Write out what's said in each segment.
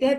ہیں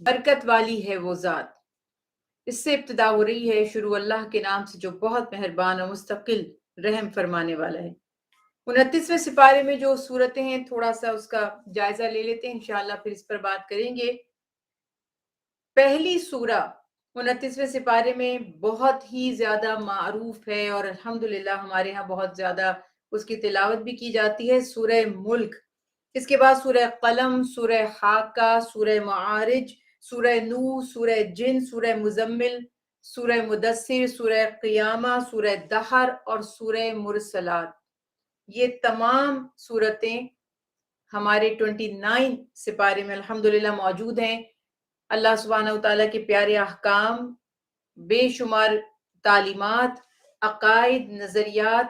برکت والی ہے وہ ذات. اس سے ابتدا ہو رہی ہے شروع اللہ کے نام سے جو بہت مہربان اور مستقل رحم فرمانے والا ہے. 29ویں سپارے میں جو صورتیں ہیں تھوڑا سا اس کا جائزہ لے لیتے ہیں, انشاءاللہ پھر اس پر بات کریں گے. پہلی سورہ 29ویں سپارے میں بہت ہی زیادہ معروف ہے اور الحمدللہ ہمارے ہاں بہت زیادہ اس کی تلاوت بھی کی جاتی ہے, سورہ ملک. اس کے بعد سورہ قلم, سورہ حاقہ, سورہ معارج, سورہ نور, سورہ جن, سورہ مزمل, سورہ مدثر, سورہ قیامہ, سورہ دہر اور سورہ مرسلات. یہ تمام سورتیں ہمارے 29 سپارے میں الحمدللہ موجود ہیں. اللہ سبحانہ وتعالیٰ کے پیارے احکام, بے شمار تعلیمات, عقائد, نظریات,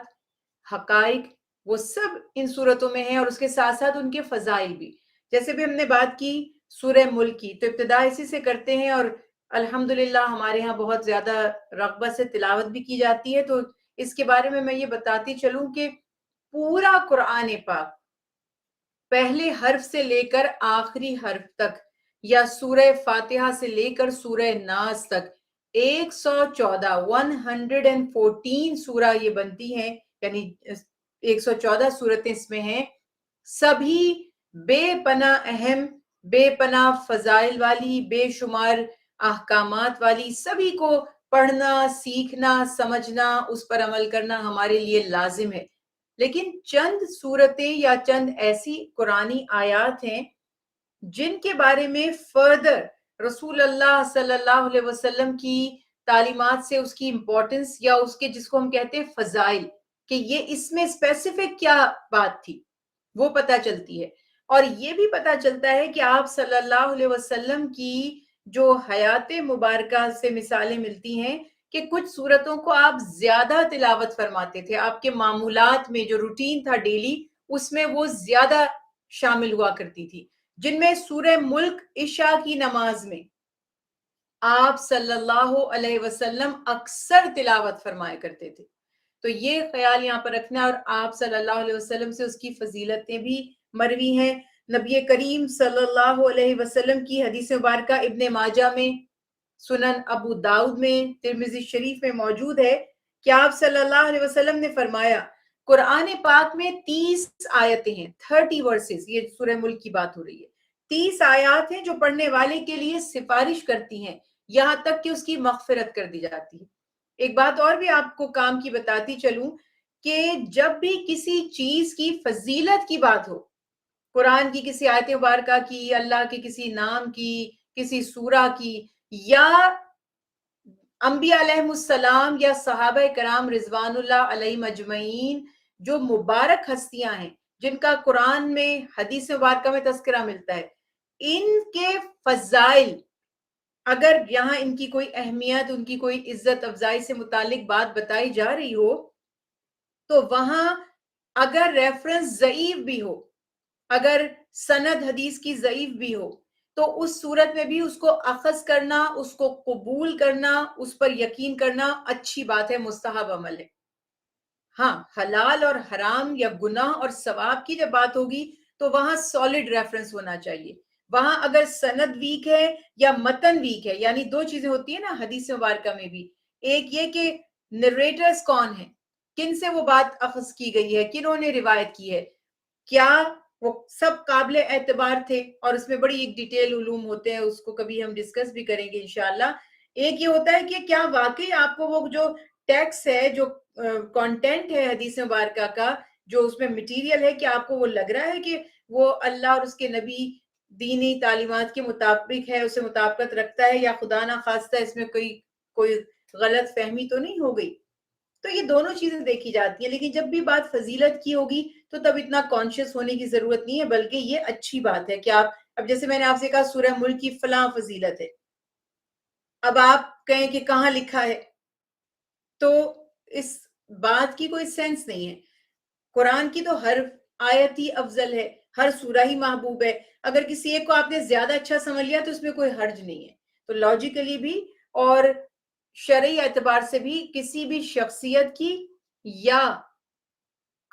حقائق, وہ سب ان صورتوں میں ہیں, اور اس کے ساتھ ساتھ ان کے فضائل بھی. جیسے بھی ہم نے بات کی سورہ ملک کی, تو ابتدا اسی سے کرتے ہیں اور الحمدللہ ہمارے ہاں بہت زیادہ رغبت سے تلاوت بھی کی جاتی ہے. تو اس کے بارے میں یہ بتاتی چلوں کہ پورا قرآن پاک پہلے حرف سے لے کر آخری حرف تک, یا سورہ فاتحہ سے لے کر سورہ ناس تک 114 سورہ یہ بنتی ہیں, یعنی 114 صورتیں اس میں ہیں. سبھی بے پناہ اہم, بے پناہ فضائل والی, بے شمار احکامات والی. سبھی کو پڑھنا, سیکھنا, سمجھنا, اس پر عمل کرنا ہمارے لیے لازم ہے. لیکن چند صورتیں یا چند ایسی قرآنی آیات ہیں جن کے بارے میں فردر رسول اللہ صلی اللہ علیہ وسلم کی تعلیمات سے اس کی امپورٹنس, یا اس کے جس کو ہم کہتے ہیں فضائل, کہ یہ اس میں اسپیسیفک کیا بات تھی, وہ پتہ چلتی ہے. اور یہ بھی پتہ چلتا ہے کہ آپ صلی اللہ علیہ وسلم کی جو حیات مبارکہ سے مثالیں ملتی ہیں کہ کچھ صورتوں کو آپ زیادہ تلاوت فرماتے تھے. آپ کے معمولات میں جو روٹین تھا ڈیلی, اس میں وہ زیادہ شامل ہوا کرتی تھی, جن میں سورہ ملک عشاء کی نماز میں آپ صلی اللہ علیہ وسلم اکثر تلاوت فرمایا کرتے تھے. تو یہ خیال یہاں پر رکھنا. اور آپ صلی اللہ علیہ وسلم سے اس کی فضیلتیں بھی مروی ہیں. نبی کریم صلی اللہ علیہ وسلم کی حدیث مبارکہ ابن ماجہ میں, سنن ابو داؤد میں, ترمذی شریف میں موجود ہے کہ آپ صلی اللہ علیہ وسلم نے فرمایا قرآن پاک میں 30 آیتیں ہیں, 30 ورسز. یہ سورہ ملک کی بات ہو رہی ہے. 30 آیات ہیں جو پڑھنے والے کے لیے سفارش کرتی ہیں, یہاں تک کہ اس کی مغفرت کر دی جاتی ہے. ایک بات اور بھی آپ کو کام کی بتاتی چلوں کہ جب بھی کسی چیز کی فضیلت کی بات ہو, قرآن کی کسی آیت مبارکہ کی, اللہ کے کسی نام کی, کسی سورہ کی, یا انبیاء علیہ السلام یا صحابہ کرام رضوان اللہ علیہ مجمعین, جو مبارک ہستیاں ہیں جن کا قرآن میں حدیث مبارکہ میں تذکرہ ملتا ہے, ان کے فضائل اگر یہاں ان کی کوئی اہمیت, ان کی کوئی عزت افزائی سے متعلق بات بتائی جا رہی ہو, تو وہاں اگر ریفرنس ضعیف بھی ہو, اگر سند حدیث کی ضعیف بھی ہو, تو اس صورت میں بھی اس کو اخذ کرنا, اس کو قبول کرنا, اس پر یقین کرنا اچھی بات ہے, مستحب عمل ہے. ہاں, حلال اور حرام یا گناہ اور ثواب کی جب بات ہوگی تو وہاں سالڈ ریفرنس ہونا چاہیے. وہاں اگر سند ویک ہے یا متن ویک ہے, یعنی دو چیزیں ہوتی ہیں نا حدیث مبارکہ میں بھی, ایک یہ کہ نریٹرز کون ہیں, کن سے وہ بات اخذ کی گئی ہے, کنہوں نے روایت کی ہے, کیا وہ سب قابل اعتبار تھے, اور اس میں بڑی ایک ڈیٹیل علوم ہوتے ہیں, اس کو کبھی ہم ڈسکس بھی کریں گے انشاءاللہ. ایک یہ ہوتا ہے کہ کیا واقعی آپ کو وہ جو ٹیکسٹ ہے, جو کانٹینٹ ہے حدیث مبارکہ کا, جو اس میں مٹیریل ہے, کہ آپ کو وہ لگ رہا ہے کہ وہ اللہ اور اس کے نبی دینی تعلیمات کے مطابق ہے, اسے مطابقت رکھتا ہے, یا خدا نہ خواستہ اس میں کوئی غلط فہمی تو نہیں ہو گئی. تو یہ دونوں چیزیں دیکھی جاتی ہیں. لیکن جب بھی بات فضیلت کی ہوگی تو تب اتنا کانشیس ہونے کی ضرورت نہیں ہے, بلکہ یہ اچھی بات ہے کہ آپ, اب جیسے میں نے آپ سے کہا سورہ ملک کی فلاں فضیلت ہے, اب آپ کہیں کہ کہاں لکھا ہے, تو اس بات کی کوئی سینس نہیں ہے. قرآن کی تو ہر آیت ہی افضل ہے, ہر سورہ ہی محبوب ہے. اگر کسی ایک کو آپ نے زیادہ اچھا سمجھ لیا تو اس میں کوئی حرج نہیں ہے. تو لاجیکلی بھی اور شرعی اعتبار سے بھی کسی بھی شخصیت کی یا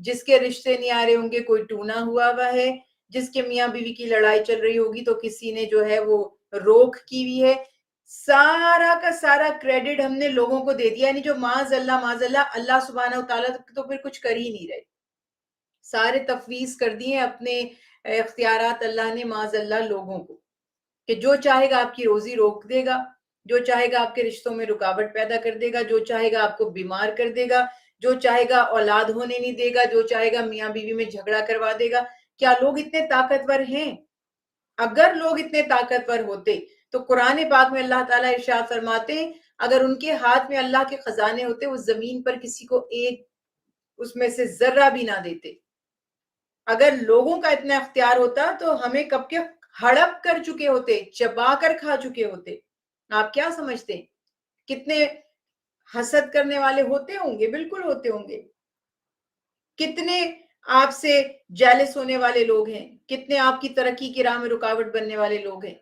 جس کے رشتے نہیں آ رہے ہوں گے کوئی ٹونا ہوا ہے، جس کے میاں بیوی کی لڑائی چل رہی ہوگی تو کسی نے جو ہے وہ روک کی ہوئی ہے. سارا کا سارا کریڈٹ ہم نے لوگوں کو دے دیا، یعنی جو معاذ اللہ اللہ سبحانہ وتعالیٰ تو پھر کچھ کر ہی نہیں رہے، سارے تفویض کر دیے اپنے اختیارات اللہ نے معاذ اللہ لوگوں کو، کہ جو چاہے گا آپ کی روزی روک دے گا، جو چاہے گا آپ کے رشتوں میں رکاوٹ پیدا کر دے گا، جو چاہے گا آپ کو بیمار کر دے گا، جو چاہے گا اولاد ہونے نہیں دے گا، جو چاہے گا میاں بیوی میں جھگڑا کروا دے گا. کیا لوگ اتنے طاقتور ہیں؟ اگر لوگ اتنے طاقتور ہوتے تو قرآن پاک میں اللہ تعالیٰ ارشاد فرماتے ہیں اگر ان کے ہاتھ میں اللہ کے خزانے ہوتے وہ زمین پر کسی کو ایک اس میں سے ذرہ بھی نہ دیتے. اگر لوگوں کا اتنا اختیار ہوتا تو ہمیں کب کے ہڑپ کر چکے ہوتے، چبا کر کھا چکے ہوتے. آپ کیا سمجھتے ہیں کتنے حسد کرنے والے ہوتے ہوں گے؟ بالکل ہوتے ہوں گے. کتنے آپ سے جیلس ہونے والے لوگ ہیں، کتنے آپ کی ترقی کی راہ میں رکاوٹ بننے والے لوگ ہیں.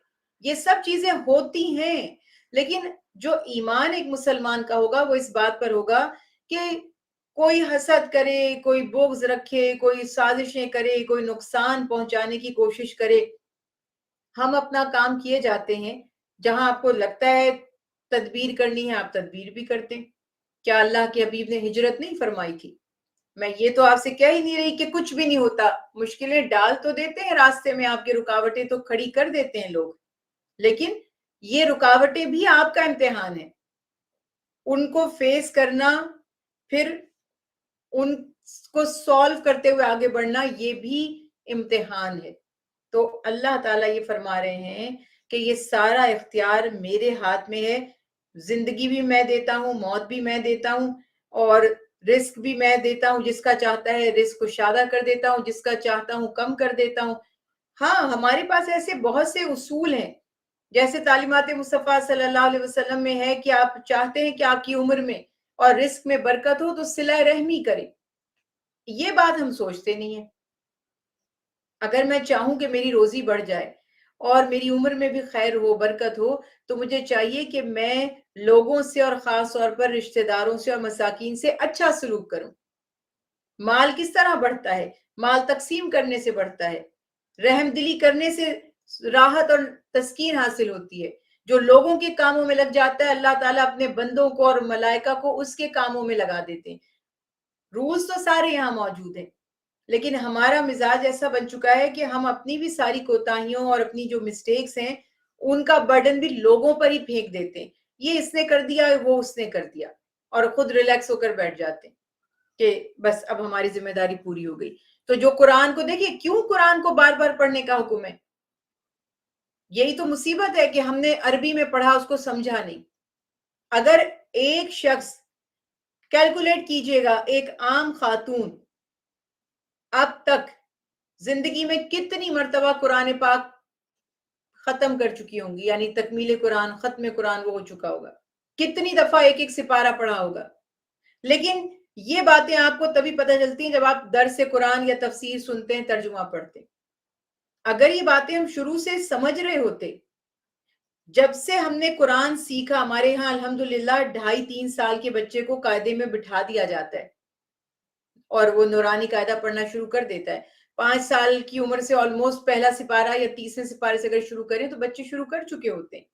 یہ سب چیزیں ہوتی ہیں، لیکن جو ایمان ایک مسلمان کا ہوگا وہ اس بات پر ہوگا کہ کوئی حسد کرے، کوئی بغض رکھے، کوئی سازشیں کرے، کوئی نقصان پہنچانے کی کوشش کرے، ہم اپنا کام کیے جاتے ہیں. جہاں آپ کو لگتا ہے تدبیر کرنی ہے آپ تدبیر بھی کرتے ہیں. کیا اللہ کے حبیب نے ہجرت نہیں فرمائی تھی؟ میں یہ تو آپ سے کہہ ہی نہیں رہی کہ کچھ بھی نہیں ہوتا، مشکلیں ڈال تو دیتے ہیں راستے میں، آپ کی رکاوٹیں تو کھڑی کر دیتے ہیں لوگ، لیکن یہ رکاوٹیں بھی آپ کا امتحان ہے. ان کو فیس کرنا، پھر ان کو سولو کرتے ہوئے آگے بڑھنا، یہ بھی امتحان ہے. تو اللہ تعالیٰ یہ فرما رہے ہیں کہ یہ سارا اختیار میرے ہاتھ میں ہے، زندگی بھی میں دیتا ہوں، موت بھی میں دیتا ہوں، اور رزق بھی میں دیتا ہوں. جس کا چاہتا ہے رزق کو شادہ کر دیتا ہوں، جس کا چاہتا ہوں کم کر دیتا ہوں. ہاں ہمارے پاس ایسے بہت سے اصول ہیں، جیسے تعلیمات مصطفیٰ صلی اللہ علیہ وسلم میں ہے کہ آپ چاہتے ہیں کہ آپ کی عمر میں اور رزق میں برکت ہو تو صلہ رحمی کریں. یہ بات ہم سوچتے نہیں ہیں. اگر میں چاہوں کہ میری روزی بڑھ جائے اور میری عمر میں بھی خیر ہو، برکت ہو، تو مجھے چاہیے کہ میں لوگوں سے اور خاص طور پر رشتہ داروں سے اور مساکین سے اچھا سلوک کروں. مال کس طرح بڑھتا ہے؟ مال تقسیم کرنے سے بڑھتا ہے، رحم دلی کرنے سے راحت اور تسکین حاصل ہوتی ہے. جو لوگوں کے کاموں میں لگ جاتا ہے اللہ تعالیٰ اپنے بندوں کو اور ملائکہ کو اس کے کاموں میں لگا دیتے ہیں. رولز تو سارے یہاں موجود ہیں، لیکن ہمارا مزاج ایسا بن چکا ہے کہ ہم اپنی بھی ساری کوتاہیوں اور اپنی جو مسٹیکس ہیں ان کا برڈن بھی لوگوں پر ہی پھینک دیتے ہیں. یہ اس نے کر دیا، وہ اس نے کر دیا، اور خود ریلیکس ہو کر بیٹھ جاتے ہیں کہ بس اب ہماری ذمہ داری پوری ہو گئی. تو جو قرآن کو دیکھیں، کیوں قرآن کو بار بار پڑھنے کا حکم ہے؟ یہی تو مصیبت ہے کہ ہم نے عربی میں پڑھا، اس کو سمجھا نہیں. اگر ایک شخص، کیلکولیٹ کیجئے گا، ایک عام خاتون اب تک زندگی میں کتنی مرتبہ قرآن پاک ختم کر چکی ہوں گی، یعنی تکمیل قرآن، ختم قرآن وہ ہو چکا ہوگا، کتنی دفعہ ایک ایک سپارہ پڑھا ہوگا. لیکن یہ باتیں آپ کو تبھی پتہ چلتی ہیں جب آپ درس قرآن یا تفسیر سنتے ہیں، ترجمہ پڑھتے ہیں. اگر یہ باتیں ہم شروع سے سمجھ رہے ہوتے، جب سے ہم نے قرآن سیکھا، ہمارے ہاں الحمدللہ 2.5-3 سال کے بچے کو قاعدے میں بٹھا دیا جاتا ہے اور وہ نورانی قاعدہ پڑھنا شروع کر دیتا ہے. 5 سال کی عمر سے آلموسٹ پہلا سپارہ یا تیسرے سپارے سے اگر شروع کریں تو بچے شروع کر چکے ہوتے ہیں.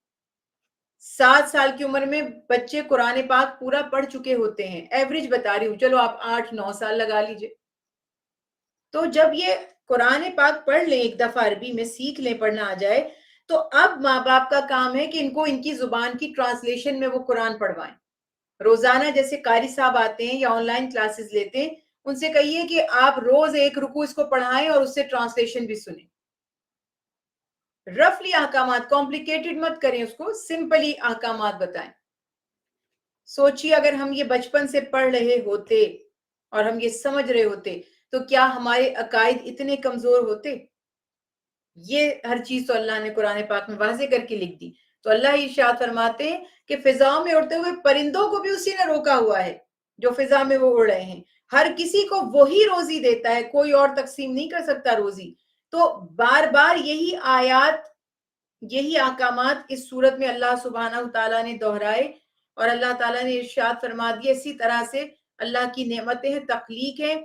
7 سال کی عمر میں بچے قرآن پاک پورا پڑھ چکے ہوتے ہیں. ایوریج بتا رہی ہوں، چلو آپ 8-9 سال لگا لیجئے. تو جب یہ قرآن پاک پڑھ لیں، ایک دفعہ عربی میں سیکھ لیں، پڑھنا آ جائے، تو اب ماں باپ کا کام ہے کہ ان کو ان کی زبان کی ٹرانسلیشن میں وہ قرآن پڑھوائیں. روزانہ جیسے قاری صاحب آتے ہیں یا آن لائن کلاسز لیتے ہیں، ان سے کہیے کہ آپ روز ایک رکوع اس کو پڑھائیں اور اس سے ٹرانسلیشن بھی سنیں. رفلی احکامات، کمپلیکیٹڈ مت کریں، اس کو سمپلی احکامات بتائیں. سوچیے اگر ہم یہ بچپن سے پڑھ رہے ہوتے اور ہم یہ سمجھ رہے ہوتے تو کیا ہمارے عقائد اتنے کمزور ہوتے؟ یہ ہر چیز تو اللہ نے قرآن پاک میں واضح کر کے لکھ دی. تو اللہ ارشاد فرماتے ہیں کہ فضاؤں میں اڑتے ہوئے پرندوں کو بھی اسی نے روکا ہوا ہے جو فضا میں وہ اڑ رہے ہیں. ہر کسی کو وہی روزی دیتا ہے، کوئی اور تقسیم نہیں کر سکتا روزی. تو بار بار یہی آیات، یہی احکامات اس صورت میں اللہ سبحانہ وتعالیٰ نے دہرائے، اور اللہ تعالیٰ نے ارشاد فرما دیا. اسی طرح سے اللہ کی نعمتیں ہیں، تخلیق ہے،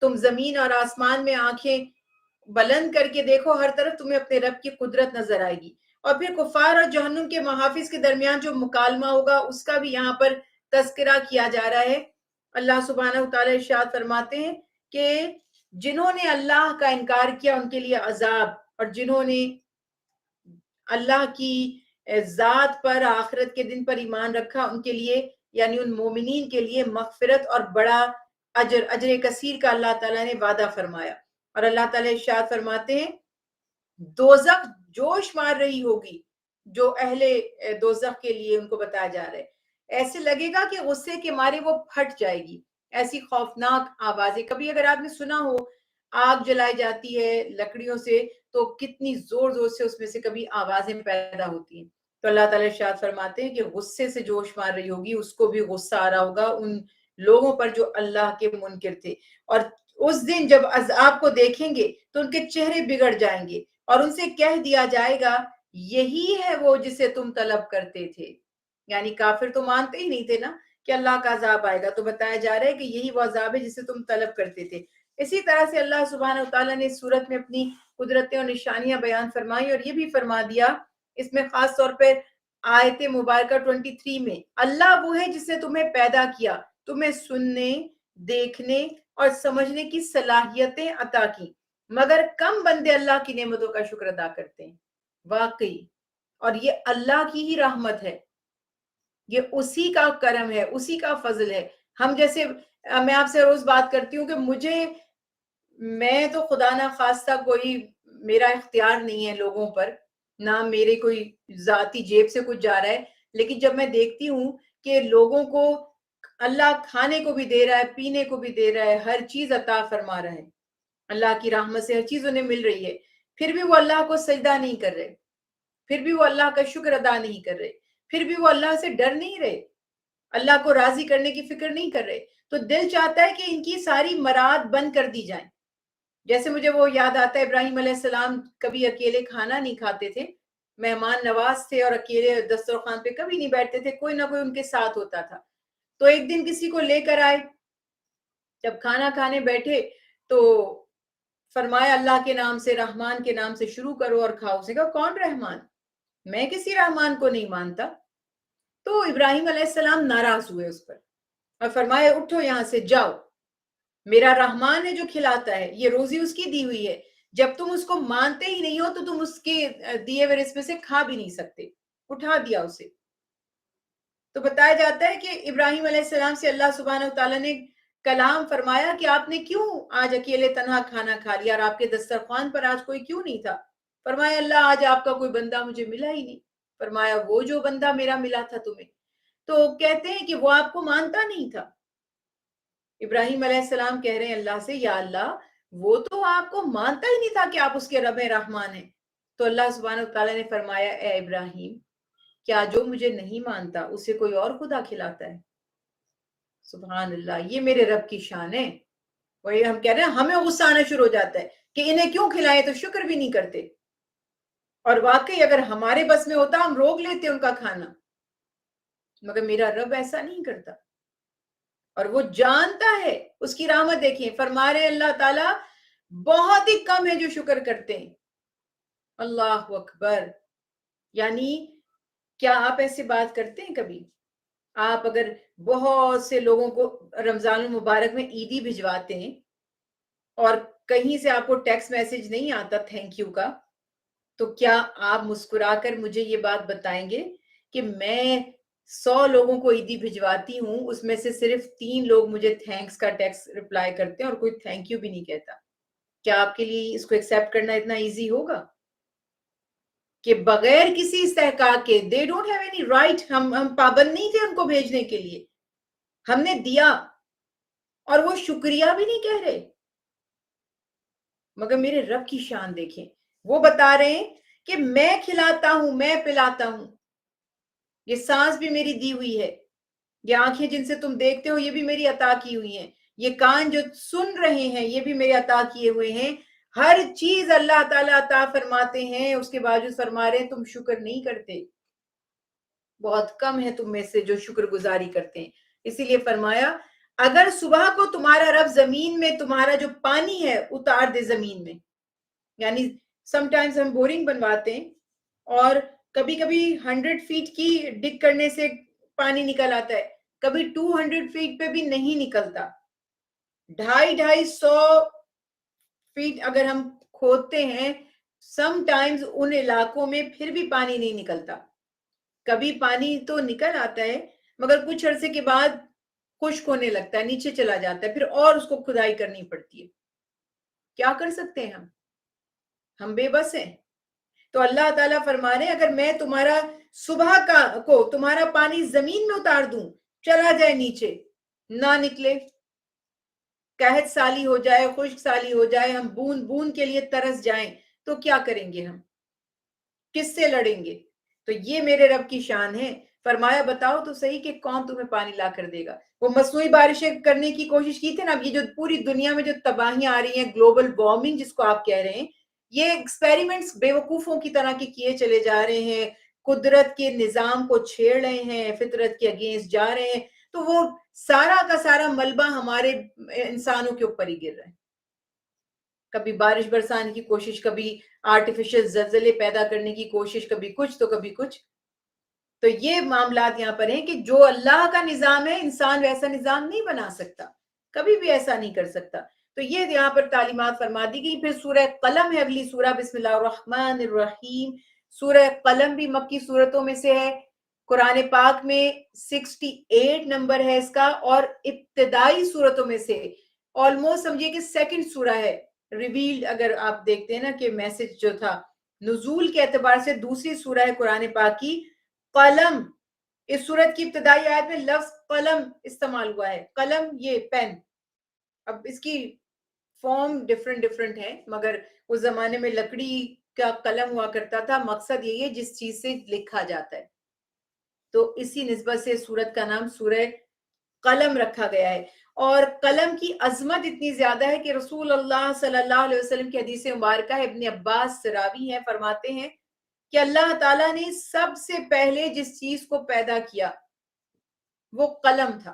تم زمین اور آسمان میں آنکھیں بلند کر کے دیکھو، ہر طرف تمہیں اپنے رب کی قدرت نظر آئے گی۔ اور پھر کفار اور جہنم کے محافظ کے درمیان جو مکالمہ ہوگا اس کا بھی یہاں پر تذکرہ کیا جا رہا ہے۔ اللہ سبحانہ وتعالی ارشاد فرماتے ہیں کہ جنہوں نے اللہ کا انکار کیا ان کے لیے عذاب، اور جنہوں نے اللہ کی ذات پر، آخرت کے دن پر ایمان رکھا، ان کے لیے یعنی ان مومنین کے لیے مغفرت اور بڑا اجر کثیر کا اللہ تعالیٰ نے وعدہ فرمایا۔ اور اللہ تعالیٰ ارشاد فرماتے ہیں دوزخ جوش مار رہی ہوگی، جو اہل دوزخ کے لیے ان کو بتایا جا رہا ہے، ایسے لگے گا کہ غصے کے مارے وہ پھٹ جائے گی، ایسی خوفناک آوازیں۔ کبھی اگر آپ نے سنا ہو آگ جلائی جاتی ہے لکڑیوں سے تو کتنی زور زور سے اس میں سے کبھی آوازیں پیدا ہوتی ہیں، تو اللہ تعالیٰ ارشاد فرماتے ہیں کہ غصے سے جوش مار رہی ہوگی، اس کو بھی غصہ آ رہا ہوگا ان لوگوں پر جو اللہ کے منکر تھے، اور اس دن جب عذاب کو دیکھیں گے تو ان کے چہرے بگڑ جائیں گے اور ان سے کہہ دیا جائے گا یہی ہے وہ جسے تم طلب کرتے تھے۔ یعنی کافر تو مانتے ہی نہیں تھے نا کہ اللہ کا عذاب آئے گا، تو بتایا جا رہا ہے کہ یہی وہ عذاب ہے جسے تم طلب کرتے تھے۔ اسی طرح سے اللہ سبحانہ وتعالیٰ نے اس صورت میں اپنی قدرتیں اور نشانیاں بیان فرمائی، اور یہ بھی فرما دیا اس میں خاص طور پہ آیت مبارکہ 23 میں، اللہ وہ ہے جس نے تمہیں پیدا کیا، تمہیں سننے، دیکھنے اور سمجھنے کی صلاحیتیں عطا کی، مگر کم بندے اللہ کی نعمتوں کا شکر ادا کرتے ہیں۔ واقعی، اور یہ اللہ کی ہی رحمت ہے، یہ اسی کا کرم ہے، اسی کا فضل ہے۔ ہم جیسے میں آپ سے روز بات کرتی ہوں کہ میں تو خدا نہ خواستہ کوئی میرا اختیار نہیں ہے لوگوں پر، نہ میرے کوئی ذاتی جیب سے کچھ جا رہا ہے، لیکن جب میں دیکھتی ہوں کہ لوگوں کو اللہ کھانے کو بھی دے رہا ہے، پینے کو بھی دے رہا ہے، ہر چیز عطا فرما رہا ہے، اللہ کی رحمت سے ہر چیز انہیں مل رہی ہے، پھر بھی وہ اللہ کو سجدہ نہیں کر رہے، پھر بھی وہ اللہ کا شکر ادا نہیں کر رہے، پھر بھی وہ اللہ سے ڈر نہیں رہے، اللہ کو راضی کرنے کی فکر نہیں کر رہے، تو دل چاہتا ہے کہ ان کی ساری مراد بند کر دی جائیں۔ جیسے مجھے وہ یاد آتا ہے ابراہیم علیہ السلام کبھی اکیلے کھانا نہیں کھاتے تھے، مہمان نواز تھے اور اکیلے دسترخوان پہ کبھی نہیں بیٹھتے تھے، کوئی نہ کوئی ان کے ساتھ ہوتا تھا۔ تو ایک دن کسی کو لے کر آئے، جب کھانا کھانے بیٹھے تو فرمایا اللہ کے نام سے، رحمان کے نام سے شروع کرو اور کھاؤ۔ اس نے کہا کون رحمان؟ میں کسی رحمان کو نہیں مانتا۔ تو ابراہیم علیہ السلام ناراض ہوئے اس پر اور فرمایا اٹھو یہاں سے، جاؤ، میرا رحمان ہے جو کھلاتا ہے، یہ روزی اس کی دی ہوئی ہے، جب تم اس کو مانتے ہی نہیں ہو تو تم اس کے دیے ہوئے رزق میں سے کھا بھی نہیں سکتے۔ اٹھا دیا اسے۔ تو بتایا جاتا ہے کہ ابراہیم علیہ السلام سے اللہ سبحانہ وتعالیٰ نے کلام فرمایا کہ آپ نے کیوں آج اکیلے تنہا کھانا کھا لیا اور آپ کے دسترخوان پر آج کوئی کیوں نہیں تھا؟ فرمایا اللہ آج آپ کا کوئی بندہ مجھے ملا ہی نہیں۔ فرمایا وہ جو بندہ میرا ملا تھا تمہیں، تو کہتے ہیں کہ وہ آپ کو مانتا نہیں تھا۔ ابراہیم علیہ السلام کہہ رہے ہیں اللہ سے، یا اللہ وہ تو آپ کو مانتا ہی نہیں تھا کہ آپ اس کے رب رحمان ہیں۔ تو اللہ سبحانہ وتعالیٰ نے فرمایا اے ابراہیم، کیا جو مجھے نہیں مانتا اسے کوئی اور خدا کھلاتا ہے؟ سبحان اللہ، یہ میرے رب کی شان ہے۔ وہی ہم کہہ رہے ہیں، ہمیں غصہ آنا شروع ہو جاتا ہے کہ انہیں کیوں کھلائے تو شکر بھی نہیں کرتے، اور واقعی اگر ہمارے بس میں ہوتا ہم روک لیتے ان کا کھانا، مگر میرا رب ایسا نہیں کرتا، اور وہ جانتا ہے۔ اس کی رحمت دیکھیں، فرما رہے اللہ تعالیٰ بہت ہی کم ہے جو شکر کرتے ہیں۔ اللہ اکبر! یعنی کیا آپ ایسے بات کرتے ہیں کبھی؟ آپ اگر بہت سے لوگوں کو رمضان المبارک میں عیدی بھجواتے ہیں اور کہیں سے آپ کو ٹیکسٹ میسج نہیں آتا تھینک یو کا، تو کیا آپ مسکرا کر مجھے یہ بات بتائیں گے کہ میں 100 لوگوں کو عیدی بھجواتی ہوں، اس میں سے صرف 3 لوگ مجھے تھینکس کا ٹیکسٹ رپلائی کرتے ہیں اور کوئی تھینک یو بھی نہیں کہتا؟ کیا آپ کے لیے اس کو ایکسیپٹ کرنا اتنا ایزی ہوگا کہ بغیر کسی استحقاق کے they don't have any right، ہم پابند نہیں تھے ان کو بھیجنے کے لیے، ہم نے دیا اور وہ شکریہ بھی نہیں کہہ رہے؟ مگر میرے رب کی شان دیکھیں، وہ بتا رہے ہیں کہ میں کھلاتا ہوں، میں پلاتا ہوں، یہ سانس بھی میری دی ہوئی ہے، یہ آنکھیں جن سے تم دیکھتے ہو یہ بھی میری عطا کی ہوئی ہیں، یہ کان جو سن رہے ہیں یہ بھی میرے عطا کیے ہوئے ہیں، ہر چیز اللہ تعالیٰ عطا فرماتے ہیں، اس کے باوجود فرما رہے ہیں تم شکر نہیں کرتے، بہت کم ہے تم میں سے جو شکر گزاری کرتے ہیں۔ اسی لیے فرمایا اگر صبح کو تمہارا رب زمین میں تمہارا جو پانی ہے اتار دے زمین میں، یعنی سم ٹائمز ہم بورنگ بنواتے ہیں اور کبھی کبھی 100 فیٹ کی ڈگ کرنے سے پانی نکل آتا ہے، کبھی 200 فیٹ پہ بھی نہیں نکلتا، 250 فیٹ اگر ہم کھودتے ہیں سم ٹائمز ان علاقوں میں پھر بھی پانی نہیں نکلتا، کبھی پانی تو نکل آتا ہے مگر کچھ عرصے کے بعد خشک ہونے لگتا ہے، نیچے چلا جاتا ہے، پھر اور اس کو کھدائی کرنی پڑتی ہے۔ کیا کر سکتے ہیں ہم بے بس ہیں۔ تو اللہ تعالیٰ فرما رہے ہیں اگر میں تمہارا صبح کو تمہارا پانی زمین میں اتار دوں، چلا جائے نیچے، نہ نکلے، قحط سالی ہو جائے، خشک سالی ہو جائے، ہم بوند بوند کے لیے ترس جائیں، تو کیا کریں گے ہم؟ کس سے لڑیں گے؟ تو یہ میرے رب کی شان ہے۔ فرمایا بتاؤ تو صحیح کہ کون تمہیں پانی لا کر دے گا۔ وہ مصنوعی بارشیں کرنے کی کوشش کی تھی نا، اب یہ جو پوری دنیا میں جو تباہیاں آ رہی ہیں، گلوبل وارمنگ جس کو آپ کہہ رہے ہیں، یہ ایکسپیریمنٹس بے وقوفوں کی طرح کے کیے چلے جا رہے ہیں، قدرت کے نظام کو چھیڑ رہے ہیں، فطرت کے اگینسٹ جا رہے ہیں، تو وہ سارا کا سارا ملبہ ہمارے انسانوں کے اوپر ہی گر رہا ہے۔ کبھی بارش برسانے کی کوشش، کبھی آرٹیفیشل زلزلے پیدا کرنے کی کوشش، کبھی کچھ تو کبھی کچھ۔ تو یہ معاملات یہاں پر ہیں کہ جو اللہ کا نظام ہے انسان ویسا نظام نہیں بنا سکتا، کبھی بھی ایسا نہیں کر سکتا۔ تو یہ یہاں پر تعلیمات فرما دی گئی۔ پھر سورہ قلم ہے اگلی سورہ، بسم اللہ الرحمن الرحیم۔ سورہ قلم بھی مکی صورتوں میں سے ہے، قرآن پاک میں 68 نمبر ہے اس کا، اور ابتدائی صورتوں میں سے آلموسٹ سمجھیے کہ سیکنڈ سورہ ہے ریویلڈ، اگر آپ دیکھتے ہیں نا کہ میسج جو تھا نزول کے اعتبار سے دوسری سورہ ہے قرآن پاک کی۔ قلم، اس سورت کی ابتدائی آیت میں لفظ قلم استعمال ہوا ہے، قلم یہ پین، اب اس کی فارم ڈیفرنٹ ہے مگر اس زمانے میں لکڑی کا قلم ہوا کرتا تھا، مقصد یہی ہے جس چیز سے لکھا جاتا ہے، تو اسی نسبت سے سورت کا نام سورہ قلم رکھا گیا ہے۔ اور قلم کی عظمت اتنی زیادہ ہے کہ رسول اللہ صلی اللہ علیہ وسلم کی حدیث مبارکہ ہے، ابن عباس راوی ہیں، فرماتے ہیں کہ اللہ تعالیٰ نے سب سے پہلے جس چیز کو پیدا کیا وہ قلم تھا،